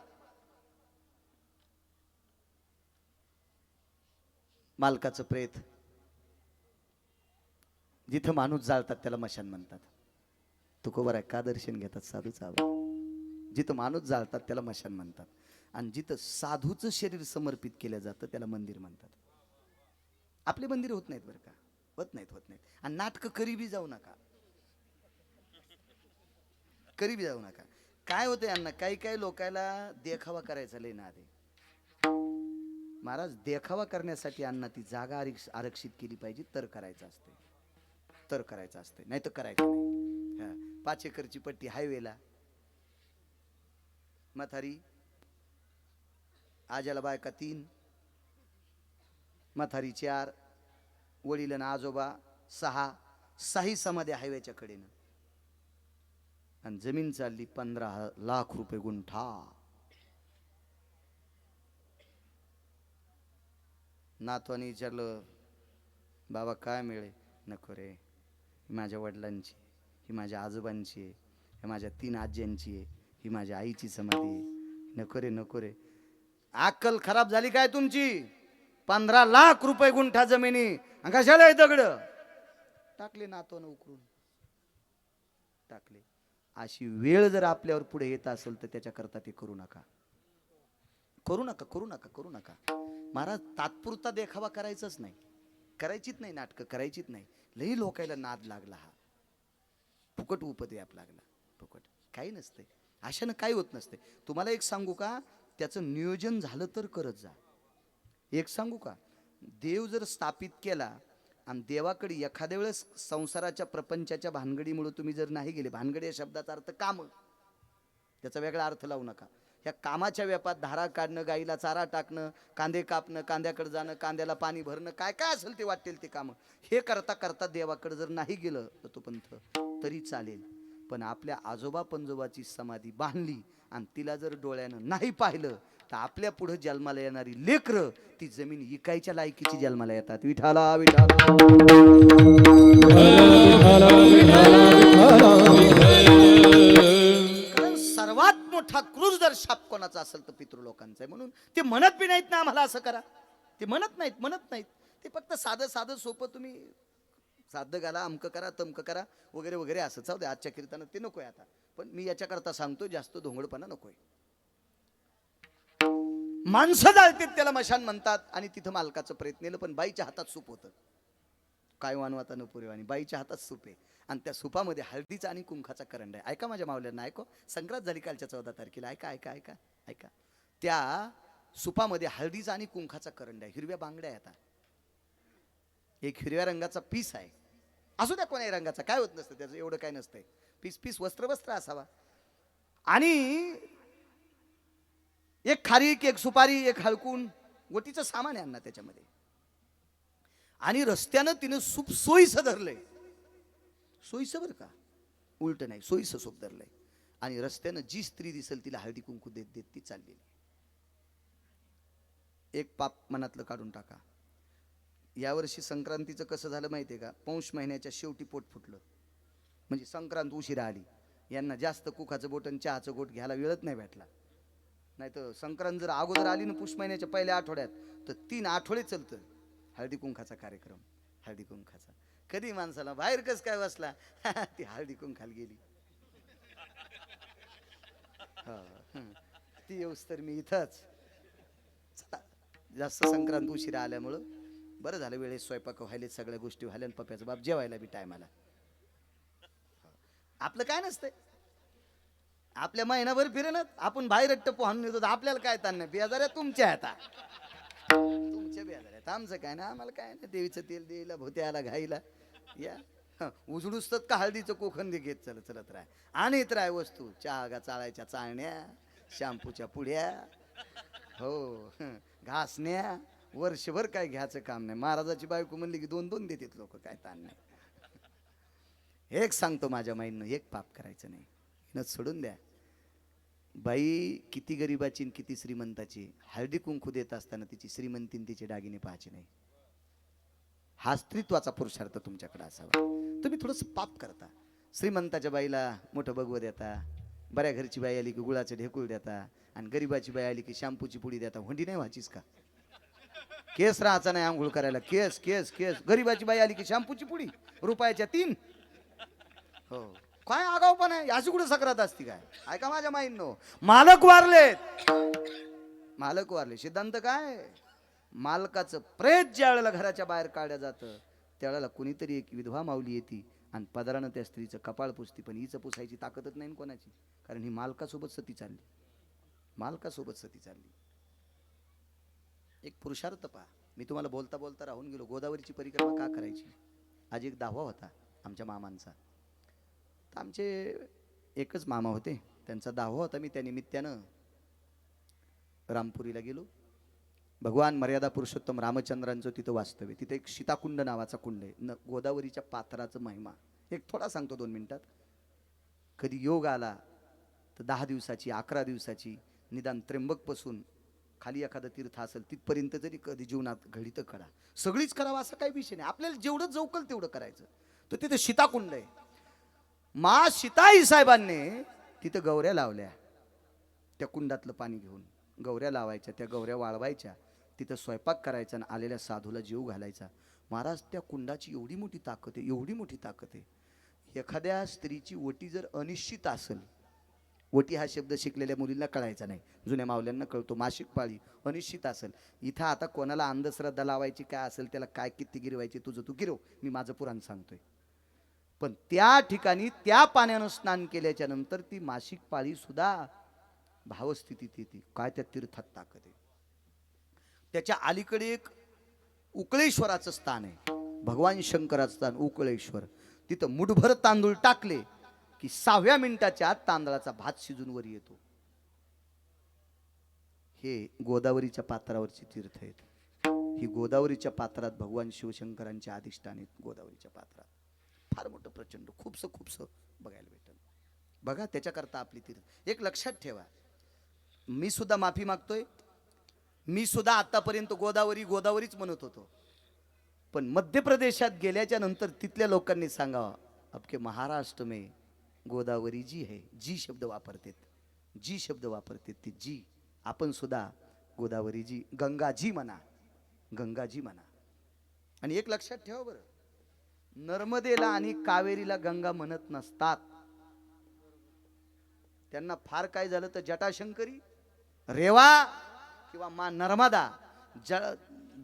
मालकाचं प्रेत, जिथं माणूस जाळतात त्याला मशान म्हणतात. तुकोबर आहे का दर्शन घेतात साधूचा. जिथं माणूस जाळतात त्याला मशान म्हणतात, आणि जिथं साधूचं शरीर समर्पित केलं जातं त्याला मंदिर म्हणतात. आपले मंदिर होत नाहीत बरं का, होत नाहीत. आणि नाटकं करीबी जाऊ नका, करीबी जाऊ नका. काय होतंय अण्णा, काही लोकांना देखावा करायचा लय ना आधी. महाराज देखावा करण्यासाठी अण्णा ती जागा आरक्षित केली पाहिजे तर करायचं असते, तर करायचं असते, नाही तर करायचं नाही. 5 एकरची पट्टी हायवेला, म्हातारी आज्याला बायका 3, म्हातारी 4, वडील आणि आजोबा 6 समाधी हायवेच्या कडेनं, आणि जमीन चालली 15 लाख रुपये गुंठा. नातवानी विचारलं, बाबा काय मिळे? नको रे, ही माझ्या वडिलांची, ही माझ्या आजोबांची आहे, ही माझ्या 3 आज्यांची आहे, ही माझ्या आईची समाधी आहे. नको रे नको रे. अक्कल खराब झाली काय तुमची? 15 लाख रुपये गुंठा जमिनी आणि कशाला हे दगड टाकले नातवनं उकरून टाकले. अशी वेळ जर आपल्यावर पुढे येत असेल तर त्याच्याकरता ते करू नका, करू नका, करू नका, करू नका. महाराज तात्पुरता देखावा करायचाच नाही, करायचीच नाही, नाटकं करायचीच नाही. लई लोकायला नाद लागला, हा फुकट उपद्व्याप लागला, फुकट काही नसते. अशानं काही होत नसते. तुम्हाला एक सांगू का, त्याचं नियोजन झालं तर करत जा. एक सांगू का, देव जर स्थापित केला आणि देवाकडे एखाद्या वेळेस संसाराच्या प्रपंचाच्या भानगडीमुळे तुम्ही जर नाही गेले, भानगडी या शब्दाचा अर्थ काम, त्याचा वेगळा अर्थ लावू नका. ह्या कामाच्या व्यापात धारा काढणं, गाईला चारा टाकणं, कांदे कापणं, कांद्याकडे जाणं, कांद्याला पाणी भरणं, काय काय असेल ते वाटेल ते काम, हे करता करता देवाकडे जर नाही गेलं तर तो पंथ तरी चालेल. पण आपल्या आजोबा पंजोबाची समाधी बांधली आणि तिला जर डोळ्यानं नाही पाहिलं तर आपल्या पुढे जन्माला येणारी लेकरं ती जमीन इकायच्या लायकीची जन्माला येतात. विठाला विठाला कारण सर्वात मोठा क्रूर जर शाप कोणाचा असेल तर पितृलोकांचा आहे. म्हणून ते म्हणत बी नाहीत ना आम्हाला असं करा, ते म्हणत नाहीत. ते फक्त साधं साधं सोपं तुम्ही साधं घाला, अमकं करा, तमकं करा वगैरे वगैरे असं. जाऊ दे, आजच्या कीर्तनात ते नकोय आता. पण मी याच्याकरता सांगतो, जास्त धोंगडपणा नकोय. माणसं जाळतात त्याला मशान म्हणतात आणि तिथं मालकाचं प्रयत्न, पण बाईच्या हातात सूप होतं. काय वानवाता न पुरेवानी, बाईच्या हातात सूप आहे आणि त्या सुपामध्ये हळदीचा आणि कुंखाचा करंड आहे. ऐका माझ्या मावल्यांना, ऐको, संक्रांत झाली कालच्या 14 तारखेला, ऐका ऐका ऐका ऐका. त्या सुपामध्ये हळदीचा आणि कुंखाचा करंड आहे, हिरव्या बांगड्या येतात, एक हिरव्या रंगाचा पीस आहे, असू द्या कोणाही रंगाचा, काय होत नसतं त्याचं, एवढं काय नसतंय. पीस पीस वस्त्र असावा आणि एक खारीक, एक सुपारी, एक हळकून, गोटीचं सामान आहे अण्णा त्याच्यामध्ये. आणि रस्त्यानं तिनं सूप सोयीचं धरलंय, सोयीचं बरं का, उलट नाही, सोयीचं सूप धरलंय. आणि रस्त्यानं जी स्त्री दिसेल तिला हळदी कुंकू देत देत ती चाललेली. एक पाप मनातलं काढून टाका. यावर्षी संक्रांतीचं कसं झालं माहितीये का, पौष महिन्याच्या शेवटी पोट फुटलं, म्हणजे संक्रांत उशिरा आली. यांना जास्त कुखाचं बोट आणि चहाचं गोट घ्यायला वेळच नाही भेटला. नाही तर संक्रांत जर अगोदर आली ना पुष महिन्याच्या पहिल्या आठवड्यात तर 3 आठवडे चालतं हळदी कुंखाचा कार्यक्रम. हळदी कुंखाचा कधी माणसाला बाहेर कस काय बसला ती हळदी कुंखाला गेली, ती येऊस तर मी इथंच. जास्त संक्रांत उशिरा आल्यामुळं बरं झालं, वेळेत स्वयंपाक व्हायले, सगळ्या गोष्टी व्हायला, पप्याचा बाप जेवायला बी टायमाला. आपलं काय नसतंय, आपल्या महिनाभर फिरेनात आपण बाहेर टप्पू हाणून येतो, आपल्याला काय ताण, बेजाऱ्या तुमच्या आता, तुमच्या बेजाऱ्यात, आमचं काय ना, आम्हाला काय ना, देवीचं तेल द्यायला, भोत्याला घाईला या उजडूसतात का हळदीचं कोखंदी घेत चलत राह, आणत राह वस्तू, चहा चाळायच्या चाळण्या, शॅम्पूच्या पुड्या, हो घासण्या, वर्षभर काय घ्यायचं काम नाही. महाराजाची बायको म्हणली की 2-2 देतात लोक, काय ताण नाही. एक सांगतो माझ्या माईनं, एक पाप करायचं नाही, न सोडून द्या. बाई किती गरीबाची किती श्रीमंताची, हळदी कुंकू देत असताना तिची श्रीमंतीन तिचे दागिने पाहायचे नाही. हा स्त्रीत्वाचा पुरुषार्थ तुमच्याकडे असावा. तुम्ही थोडंसं पाप करता. श्रीमंताच्या बाईला मोठं भगवं देता, बऱ्या घरची बाई आली की गुळाचं ढेकूळ देता, आणि गरीबाची बाई आली की शॅम्पूची पुडी देता. हुंडी नाही व्हायचीच का, केस राहायचा नाही आंघोळ करायला, केस केस केस. गरीबाची बाई आली की शॅम्पूची पुडी रुपयाच्या 3. हो काय आगाव पण आहे, अशी कुठे सक्रात असती काय. ऐका माझ्या माईंनो, मालक वारले, सिद्धांत काय, मालकाचं प्रेत ज्या वेळेला घराच्या बाहेर काढल्या जातं त्यावेळेला कुणीतरी एक विधवा माऊली येते आणि पदरानं त्या स्त्रीचं कपाळ पुसती, पण हिचं पुसायची ताकदच नाही कोणाची, कारण ही मालकासोबत सती चालली, मालकासोबत सती चालली. एक पुरुषार्थ पहा. मी तुम्हाला बोलता बोलता राहून गेलो, गोदावरीची परिक्रमा का करायची. आज एक 10वा होता आमच्या मामांचा. तर आमचे एकच मामा होते, त्यांचा 10वा होता. मी त्या निमित्तानं रामपुरीला गेलो. भगवान मर्यादा पुरुषोत्तम रामचंद्रांचं तिथं वास्तव्य, तिथं एक सीताकुंड नावाचा कुंड आहे. गोदावरीच्या पात्राचं महिमा एक थोडा सांगतो 2 मिनिटात. कधी योग आला तर 10 दिवसाची 11 दिवसाची निदान त्र्यंबकपासून खाली एखादं तीर्थ असेल तिथपर्यंत जरी कधी जीवनात घडी तर करा, सगळीच करावं असं काही विषय नाही, आपल्याला जेवढं जवकल तेवढं करायचं. तर तिथं सीताकुंड आहे. मा सीताई साहेबांनी तिथं गौऱ्या लावल्या, त्या कुंडातलं पाणी घेऊन गौऱ्या लावायच्या, त्या गौऱ्या वाळवायच्या, तिथं स्वयंपाक करायचा आणि आलेल्या साधूला जीव घालायचा. महाराज त्या कुंडाची एवढी मोठी ताकद आहे, एवढी मोठी ताकद आहे. एखाद्या स्त्रीची ओटी जर अनिश्चित असेल, ओटी हा शब्द शिकलेल्या मुलींना कळायचा नाही, जुन्या मावल्यांना कळतो, मासिक पाळी अनिश्चित असेल. इथं आता कोणाला अंधश्रद्धा लावायची काय असेल, त्याला काय किती गिरवायची तुझं तू गिरव, मी माझं पुराण सांगतोय. पण त्या ठिकाणी त्या पाण्यानं स्नान केल्याच्या नंतर ती मासिक पाळी सुद्धा भावस्थितीत येते. काय त्या तीर्थात ताकद आहे. त्याच्या अलीकडे एक उकळेश्वराचं स्थान आहे, भगवान शंकराचं स्थान उकळेश्वर. तिथं मुठभर तांदूळ टाकले की 6व्या मिनिटाच्या आत तांदळाचा भात शिजून वर येतो. हे गोदावरीच्या पात्रावरची तीर्थ आहेत. ही गोदावरीच्या पात्रात भगवान शिवशंकरांचे अधिष्ठान आहेत. गोदावरीच्या पात्रात फार मोठं प्रचंड खूपसं बघायला भेटलं. बघा त्याच्याकरता आपली तीर्थ. एक लक्षात ठेवा, मी सुद्धा माफी मागतोय, मी सुद्धा आतापर्यंत गोदावरीच म्हणत होतो. पण मध्य प्रदेशात गेल्याच्या नंतर तिथल्या लोकांनी सांगावं, आपके महाराष्ट्र में गोदावरी जी है, जी शब्द वापरते ती जी. आपण सुद्धा गोदावरीजी, गंगाजी म्हणा, गंगाजी म्हणा. आणि एक लक्षात ठेवा बरं, नर्मदेला आणि कावेरीला गंगा म्हणत नसतात. त्यांना फार काय झालं तर जटाशंकरी, रेवा किंवा मा नर्मदा.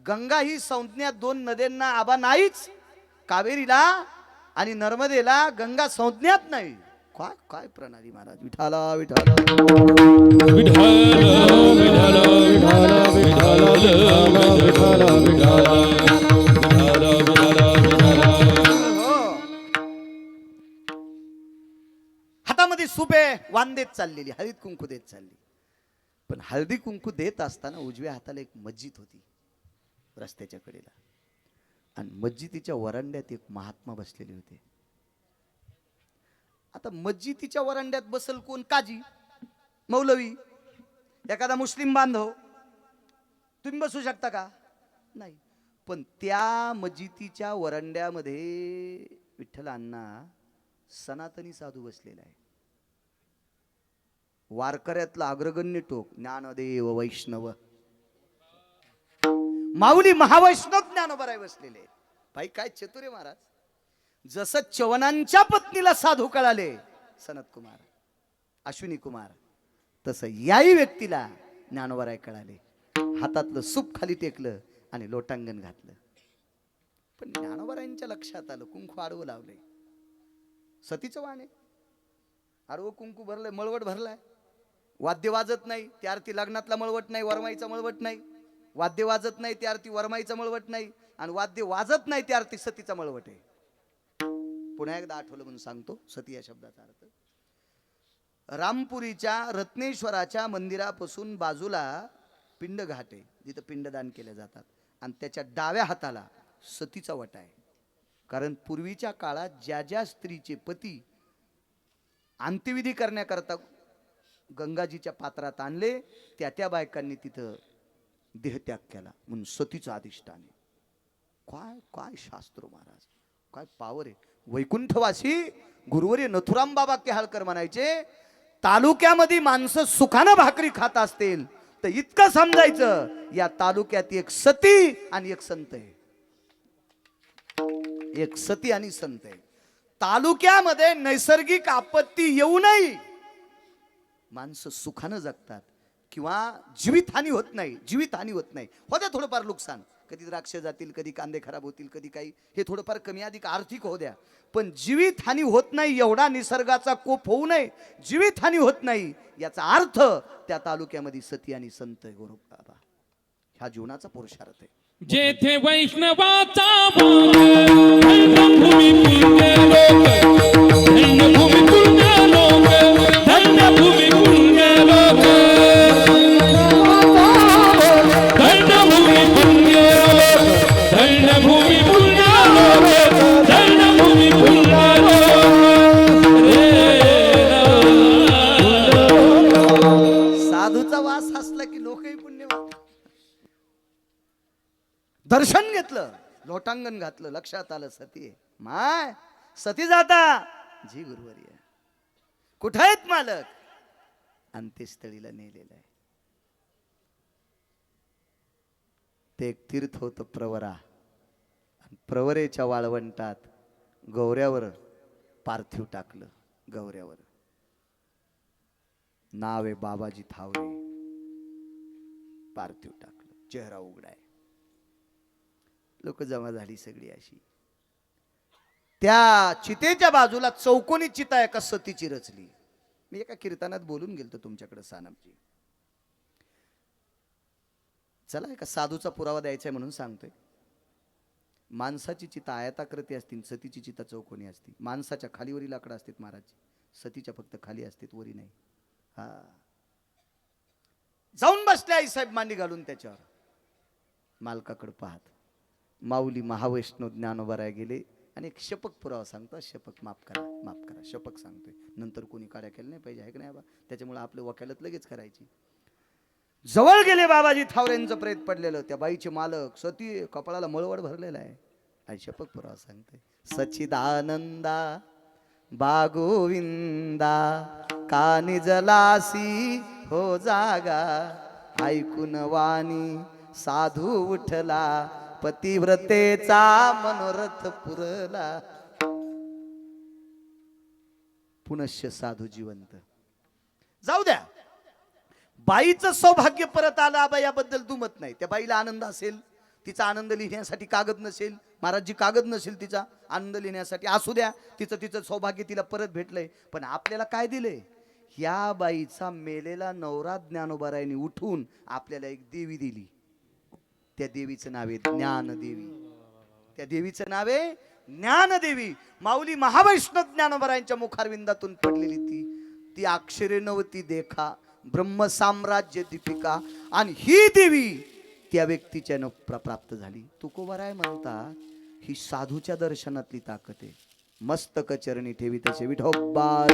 गंगा ही संज्ञा दोन नद्यांना आबा नाहीच. कावेरीला आणि नर्मदेला गंगा संज्ञात नाही. काय काय प्रणाली महाराज. विठाला विठाला हातामध्ये सुपे वाण देत चाललेली, हळदी कुंकू देत चालली. पण हळदी कुंकू देत असताना उजव्या हाताला एक मस्जिद होती रस्त्याच्या कडेला, आणि मस्जिदीच्या वरांड्यात एक महात्मा बसलेले होते. आता मस्जिदीच्या वरांड्यात बसल कोण? काजी, मौलवी, एखादा मुस्लिम बांधव. तुम्ही बसू शकता का? नाही. पण त्या मस्जिदीच्या वरांड्यामध्ये विठ्ठलांना सनातनी साधू बसलेला आहे. वारकऱ्यातला अग्रगण्य टोक ज्ञानदेव वैष्णव, माऊली महावैष्णव ज्ञानोबराय बसलेले. भाई काय चतुरे महाराज. जसं चवनांच्या पत्नीला साधू कळाले सनत कुमार, अश्विनी कुमार, तसं याही व्यक्तीला ज्ञानोबराय कळाले. हातातलं सूप खाली टेकलं आणि लोटांगण घातलं. पण ज्ञानोबरायांच्या लक्षात आलं कुंकू आडवं लावलंय. सतीचं वाण आहे, आडवं कुंकू भरलंय, मळवट भरलाय. वाद्य वाजत नाही त्या आरती लग्नातला मळवट नाही, वरमाईचा मळवट नाही. वाद्य वाजत नाही त्या आरती वरमाईचा मळवट नाही, आणि वाद्य वाजत नाही त्या आरती सतीचा मळवट आहे. पुन्हा एकदा आठवलं म्हणून सांगतो सती या शब्दाचा अर्थ. रामपुरीच्या रत्नेश्वराच्या मंदिरापासून बाजूला पिंड घाट आहे, जिथं पिंडदान केले जातात, आणि त्याच्या डाव्या हाताला सतीचा वटा आहे. कारण पूर्वीच्या काळात ज्या ज्या स्त्रीचे पती अंत्यविधी करण्याकरता गंगाजीच्या पात्रात आणले, त्या त्या बायकांनी तिथं देहत्याग केला, म्हणून सतीचं अधिष्ठान आहे. काय काय शास्त्र महाराज, काय पावर आहे. वैकुंठवासी गुरुवर्य नथुराम बाबा केहाळकर म्हणायचे, तालुक्यामध्ये माणसं सुखानं भाकरी खात असतील तर इतकं समजायचं, या तालुक्यात एक सती आणि एक संत आहे. एक सती आणि संत आहे. तालुक्यामध्ये नैसर्गिक आपत्ती येऊ नये, माणसं सुखानं जगतात, किंवा जीवितहानी होत नाही. जीवितहानी होत नाही, होत्या थोडंफार नुकसान, कधी द्राक्ष जातील, कधी कांदे खराब होतील, कधी काही, हे थोडंफार कमी अधिक आर्थिक होऊ द्या, पण जीवितहानी होत नाही एवढा निसर्गाचा कोप होऊ नये, जीवितहानी होत नाही याचा अर्थ त्या तालुक्यामध्ये सती आणि संत गुरु बाबा ह्या जीवनाचा पुरुषार्थ आहे. जेथे वैष्णवाचा धन्यभूमी पुण्य लोक, धन्यभूमी पुण्य लोक, धन्यभूमी पुण्य लोक, धन्यभूमी पुण्य लोक, धन्यभूमी पुण्य लोक, धन्यभूमी पुण्य लोक. साधूचा वास असला की लोकही पुण्यवान. दर्शन घेतलं, लोटांगण घातलं, लक्षात आलं सती आहे. माय सती जाता जी गुरुवर्य कुठे आहेत मालक? अंत्यस्थळीला नेलेलं आहे. ते एक तीर्थ होतं प्रवरा. प्रवरेच्या वाळवंटात गौऱ्यावर पार्थिव टाकलं. गौऱ्यावर नाव आहे बाबाजी थावरे. पार्थिव टाकलं, चेहरा उघडाय. लोक जमा झाली सगळी अशी. त्या चितेच्या बाजूला चौकोनी चिता एका सतीची रचली. मी एका कीर्तनात बोलून गेलतो तुमच्याकडे सानपजी. चला एका साधूचा पुरावा द्यायचा म्हणून सांगतोय. माणसाची चिता आयताकृती असतील, सतीची चिता चौकोनी असती. माणसाच्या खालीवरील लाकडं असतात महाराज, सतीच्या फक्त खाली असतात, वरी नाही. हा जाऊन बसले आईसाहेब मांडी घालून त्याच्यावर. मालकाकडे पाहत माऊली महावैष्णव ज्ञानोबाराय गेले आणि एक शपक पुरावा सांगतो. शपक माफ करा, माफ करा, शपक सांगतोय. नंतर कोणी काड्या केल्या नाही पाहिजे, आहे की नाही बा? त्याच्यामुळे आपलं वकालत लगेच करायची. जवळ गेले बाबाजी थावरेंचं प्रेत पडलेलं. त्या बाईचे मालक सती कपाळाला मळवड भरलेला आहे. आणि शपक पुरावा सांगतोय. सच्चिदानंदा बागोविंदा कानी जलासी हो जागा, ऐकून वाणी साधू उठला, पतिव्रतेचा मनोरथ पुरला. पुनश्य साधू जिवंत. जाऊ द्या, बाईचं सौभाग्य परत आलं आबा, याबद्दल दुमत नाही. त्या बाईला आनंद असेल, तिचा आनंद लिहिण्यासाठी कागद नसेल, महाराजजी कागद नसेल तिचा आनंद लिहिण्यासाठी, असू द्या. तिचं सौभाग्य तिला परत भेटलंय. पण आपल्याला काय दिले? या बाईचा मेलेला नवरा ज्ञानोबारायांनी उठून आपल्याला एक देवी दिली. त्या देवीचं नाव आहे ज्ञानदेवी. त्या देवीचं नाव आहे ज्ञानदेवी. माऊली महावैष्णव ज्ञानोबारायांच्या मुखारविंदातून पडलेली ती अक्षरे नवती देखा, ब्रह्म साम्राज्य दीपिका. आणि ही देवी त्या व्यक्तीच्या प्राप्त झाली. तुकोबाराय म्हणतात ही साधूच्या दर्शनातली ताकद आहे. मस्तक चरणी ठेवी तसे विठोबार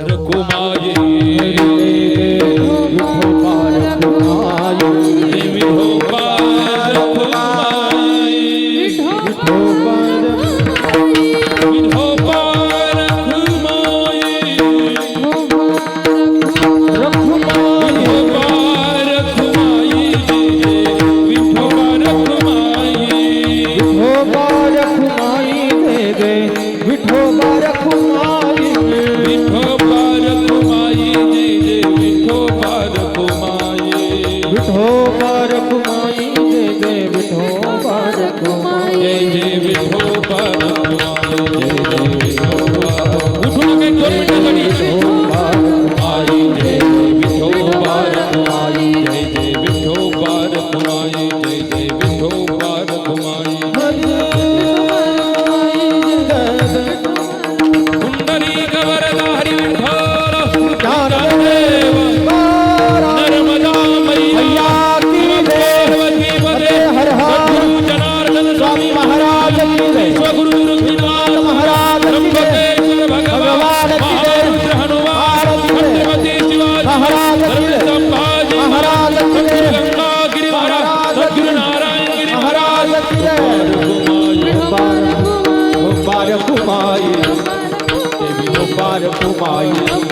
Bye.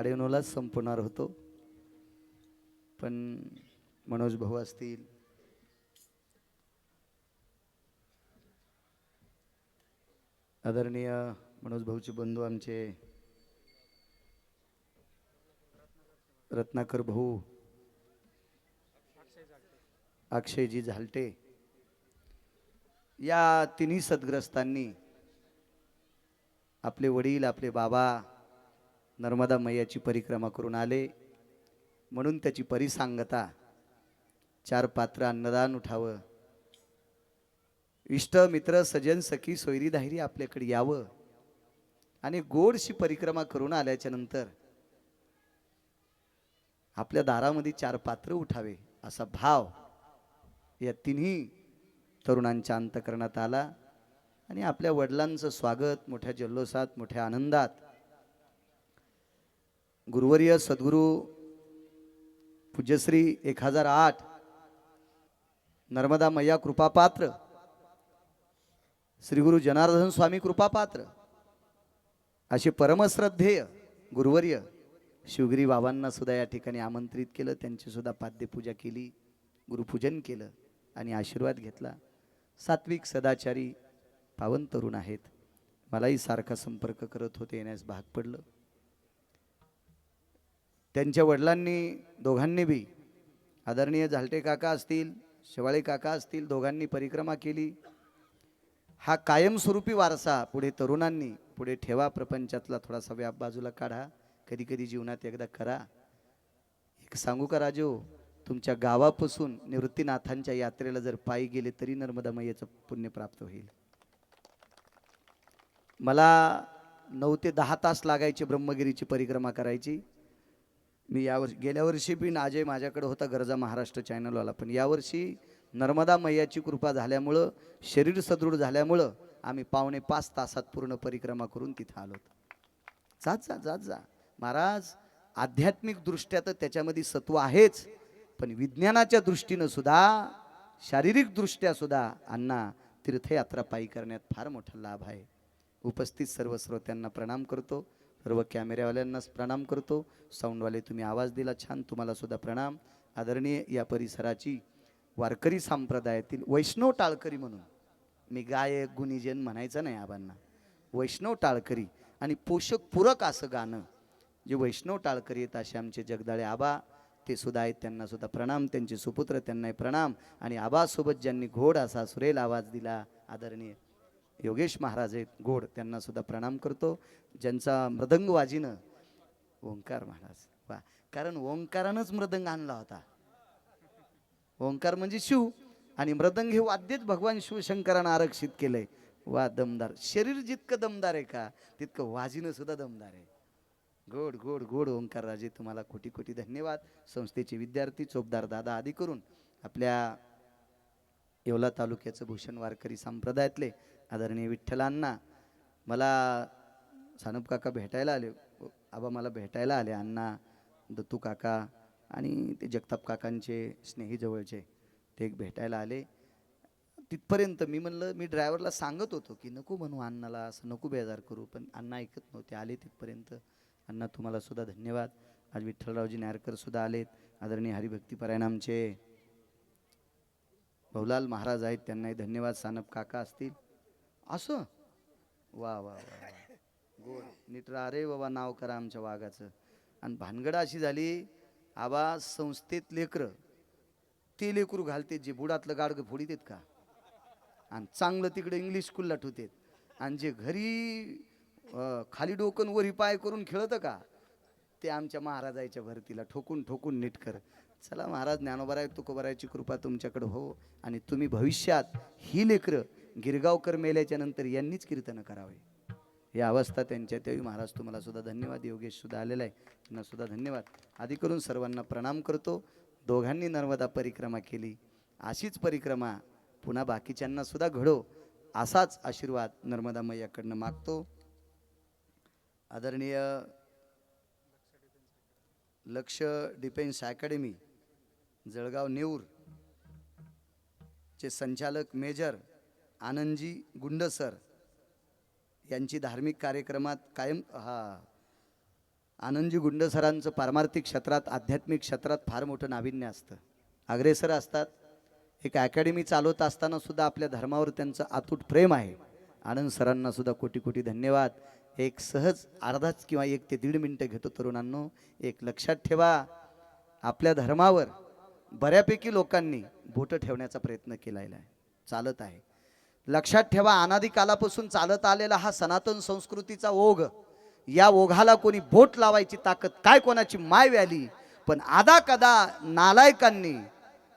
9:30लाच संपवणार होतो, पण मनोज भाऊ असतील, आदरणीय मनोज भाऊचे बंधू आमचे रत्नाकर भाऊ, अक्षयजी झालटे, या तिन्ही सद्ग्रस्तांनी आपले वडील आपले बाबा नर्मदा मैयाची परिक्रमा करून आले म्हणून त्याची परिसांगता 4 पात्र अन्नदान उठावं, इष्ट मित्र सजन सखी सोयरी धायरी आपल्याकडे यावं आणि गोडशी परिक्रमा करून आल्याच्या नंतर आपल्या दारामध्ये 4 पात्र उठावे असा भाव या तिन्ही तरुणांच्या अंतकरणात आला आणि आपल्या वडिलांचं स्वागत मोठ्या जल्लोषात मोठ्या आनंदात गुरुवर्य सद्गुरू पूज्यश्री 1008 नर्मदा मैया कृपापात्र श्री गुरु जनार्दन स्वामी कृपापात्र असे परमश्रद्धेय गुरुवर्य शिवगिरी बाबांना सुद्धा या ठिकाणी आमंत्रित केलं, त्यांची सुद्धा पाद्यपूजा केली, गुरुपूजन केलं आणि आशीर्वाद घेतला. सात्विक सदाचारी पावन तरुण आहेत, मलाही सारखा संपर्क करत होते, येण्यास भाग पडलं. त्यांच्या वडिलांनी दोघांनी बी आदरणीय झालटे काका असतील शेवाळे काका असतील दोघांनी परिक्रमा केली. हा कायमस्वरूपी वारसा पुढे तरुणांनी पुढे ठेवा, प्रपंचातला थोडासा व्याप बाजूला काढा, कधी कधी जीवनात एकदा करा. एक सांगू का राजो, तुमच्या गावापासून निवृत्तीनाथांच्या यात्रेला जर पायी गेले तरी नर्मदा मैयाचं पुण्य प्राप्त होईल. मला 9 ते 10 तास लागायचे ब्रह्मगिरीची परिक्रमा करायची. मी गेल्या वर्षी पण अजय माझ्याकडे होता गरजा महाराष्ट्र चॅनलवाला, पण यावर्षी नर्मदा मैयाची कृपा झाल्यामुळं शरीर सदृढ झाल्यामुळं आम्ही 4.5 तासात पूर्ण परिक्रमा करून तिथं आलो. जात जा जात जा महाराज, आध्यात्मिक दृष्ट्या तर त्याच्यामध्ये सत्व आहेच, पण विज्ञानाच्या दृष्टीनं सुद्धा शारीरिक दृष्ट्या सुद्धा अण्णा तीर्थयात्रा पायी करण्यात फार मोठा लाभ आहे. उपस्थित सर्व श्रोत्यांना प्रणाम करतो, सर्व कॅमेऱ्यावाल्यांनाच प्रणाम करतो, साऊंडवाले तुम्ही आवाज दिला छान, तुम्हाला सुद्धा प्रणाम. आदरणीय या परिसराची वारकरी संप्रदायातील वैष्णव टाळकरी म्हणून, मी गायक गुणीजन म्हणायचं नाही आबांना, वैष्णव टाळकरी आणि पोषक पूरक असं गाणं जे वैष्णव टाळकरी आहेत असे आमचे जगदाळे आबा ते सुद्धा आहेत, त्यांना सुद्धा प्रणाम. त्यांचे सुपुत्र त्यांनाही प्रणाम. आणि आबासोबत ज्यांनी घोड असा सुरेल आवाज दिला आदरणीय योगेश महाराज आहेत घोड, त्यांना सुद्धा प्रणाम करतो. ज्यांचा मृदंग वाजिनं ओंकार महाराज, वा, कारण ओंकारानंच मृदंग आणला होता. ओंकार म्हणजे शिव आणि मृदंग हे वाद्यच भगवान शिवशंकरानं आरक्षित केलंय. वा, दमदार. शरीर जितकं दमदार आहे का तितकं वाजिनं सुद्धा दमदार आहे. गोड गोड गोड ओंकार राजे, तुम्हाला कोटी कोटी धन्यवाद. संस्थेचे विद्यार्थी चोपदार दादा आदी करून आपल्या येवला तालुक्याचं भूषण वारकरी संप्रदायातले आदरणीय विठ्ठलांना, मला सानप काका भेटायला आले, आबा मला भेटायला आले, अण्णा दत्तू काका आणि ते जगताप काकांचे स्नेही जवळचे ते एक भेटायला आले. तिथपर्यंत मी म्हणलं, मी ड्रायव्हरला सांगत होतो की नको म्हणू अण्णाला, असं नको बेजार करू, पण अण्णा ऐकत नव्हते. आले तिथपर्यंत. अण्णा तुम्हाला सुद्धा धन्यवाद. आज विठ्ठलरावजी नारकर सुद्धा आलेत. आदरणीय हरिभक्तीपरायण आमचे भाऊलाल महाराज आहेत, त्यांनाही धन्यवाद. सानप काका असतील असं, वा वा वा, गोड नीट रा रे बाबा, नाव करा आमच्या वाघाचं. आणि भानगड अशी झाली, आबा संस्थेत लेकरं ते लेकरू घालते जे बुडातलं गाडगं फोडीत आहेत का, आणि चांगलं तिकडे इंग्लिश स्कूलला ठेवतेत, आणि जे घरी खाली डोकन वरी पाय करून खेळतं का ते आमच्या महाराजाच्या भरतीला ठोकून ठोकून नीट कर. चला महाराज ज्ञानोबराय तुकोबरायची कृपा तुमच्याकडे हो, आणि तुम्ही भविष्यात ही लेकरं गिरगावकर मेल्याच्या नंतर यांनीच कीर्तन करावे, ही अवस्था त्यांच्या तेही. महाराज तुम्हाला सुद्धा धन्यवाद. योगेश सुद्धा आलेला आहे, त्यांना सुद्धा धन्यवाद. आधी करून सर्वांना प्रणाम करतो. दोघांनी नर्मदा परिक्रमा केली, अशीच परिक्रमा पुन्हा बाकीच्यांना सुद्धा घडो असाच आशीर्वाद नर्मदा मैयाकडनं मागतो. आदरणीय लक्ष डिफेन्स अकॅडमी जळगाव नेऊर चे संचालक मेजर आनंदजी गुंड सर यांची धार्मिक कार्यक्रमात कायम आनंदजी गुंड सरांचं पारमार्थिक क्षेत्रात आध्यात्मिक क्षेत्रात फार मोठं नाविन्य असतं, अग्रेसर असतात. एक अकॅडमी चालवत असताना सुद्धा आपल्या धर्मावर त्यांचं अतूट प्रेम आहे. आनंद सरांना सुद्धा कोटी कोटी धन्यवाद. एक सहज अर्धाच किंवा 1 ते 1.5 मिनिटं घेतो तरुणांनो. एक लक्षात ठेवा, आपल्या धर्मावर बऱ्यापैकी लोकांनी बोटं ठेवण्याचा प्रयत्न केलेला आहे, चालत आहे. लक्षात ठेवा, अनादी कालापासून चालत आलेला हा सनातन संस्कृतीचा ओघ, या ओघाला कोणी बोट लावायची ताकद काय कोणाची माय व्याली. पण आदा कदा नालायकांनी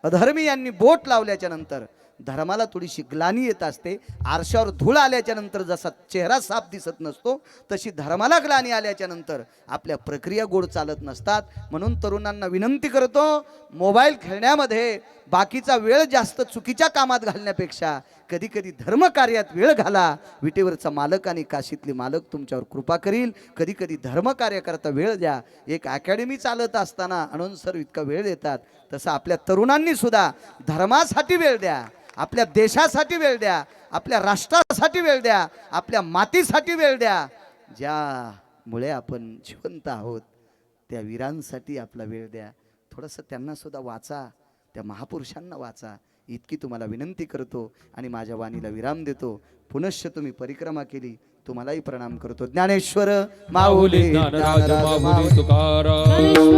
अधर्मीयांनी बोट लावल्याच्या नंतर धर्माला थोडीशी ग्लानी येत असते. आरशावर धूळ आल्याच्या नंतर जसा चेहरा साफ दिसत नसतो तशी धर्माला ग्लानी आल्याच्या नंतर आपल्या प्रक्रिया गोड चालत नसतात. म्हणून तरुणांना विनंती करतो, मोबाईल खेळण्यामध्ये बाकीचा वेळ जास्त चुकीच्या कामात घालण्यापेक्षा कधी कधी धर्मकार्यात वेळ घाला. विटेवरचा मालक आणि काशीतली मालक तुमच्यावर कृपा करील. कधी कधी धर्मकार्याकरता वेळ द्या. एक अकॅडमी चालत असताना आनंद सर इतका वेळ देतात, तसं आपल्या तरुणांनी सुद्धा धर्मासाठी वेळ द्या, आपल्या देशासाठी वेळ द्या, आपल्या राष्ट्रासाठी वेळ द्या, आपल्या मातीसाठी वेळ द्या. ज्यामुळे आपण जिवंत आहोत त्या वीरांसाठी आपला वेळ द्या. थोडंसं त्यांना सुद्धा वाचा, त्या महापुरुषांना वाचा, इतकी तुम्हाला विनंती करतो आणि माझ्या वाणीला विराम देतो. पुनश्च तुम्ही परिक्रमा केली, तुम्हालाही प्रणाम करतो. ज्ञानेश्वर माऊली माऊली ज्ञानराज ज्ञानराज माऊली माऊली. तुकाराम.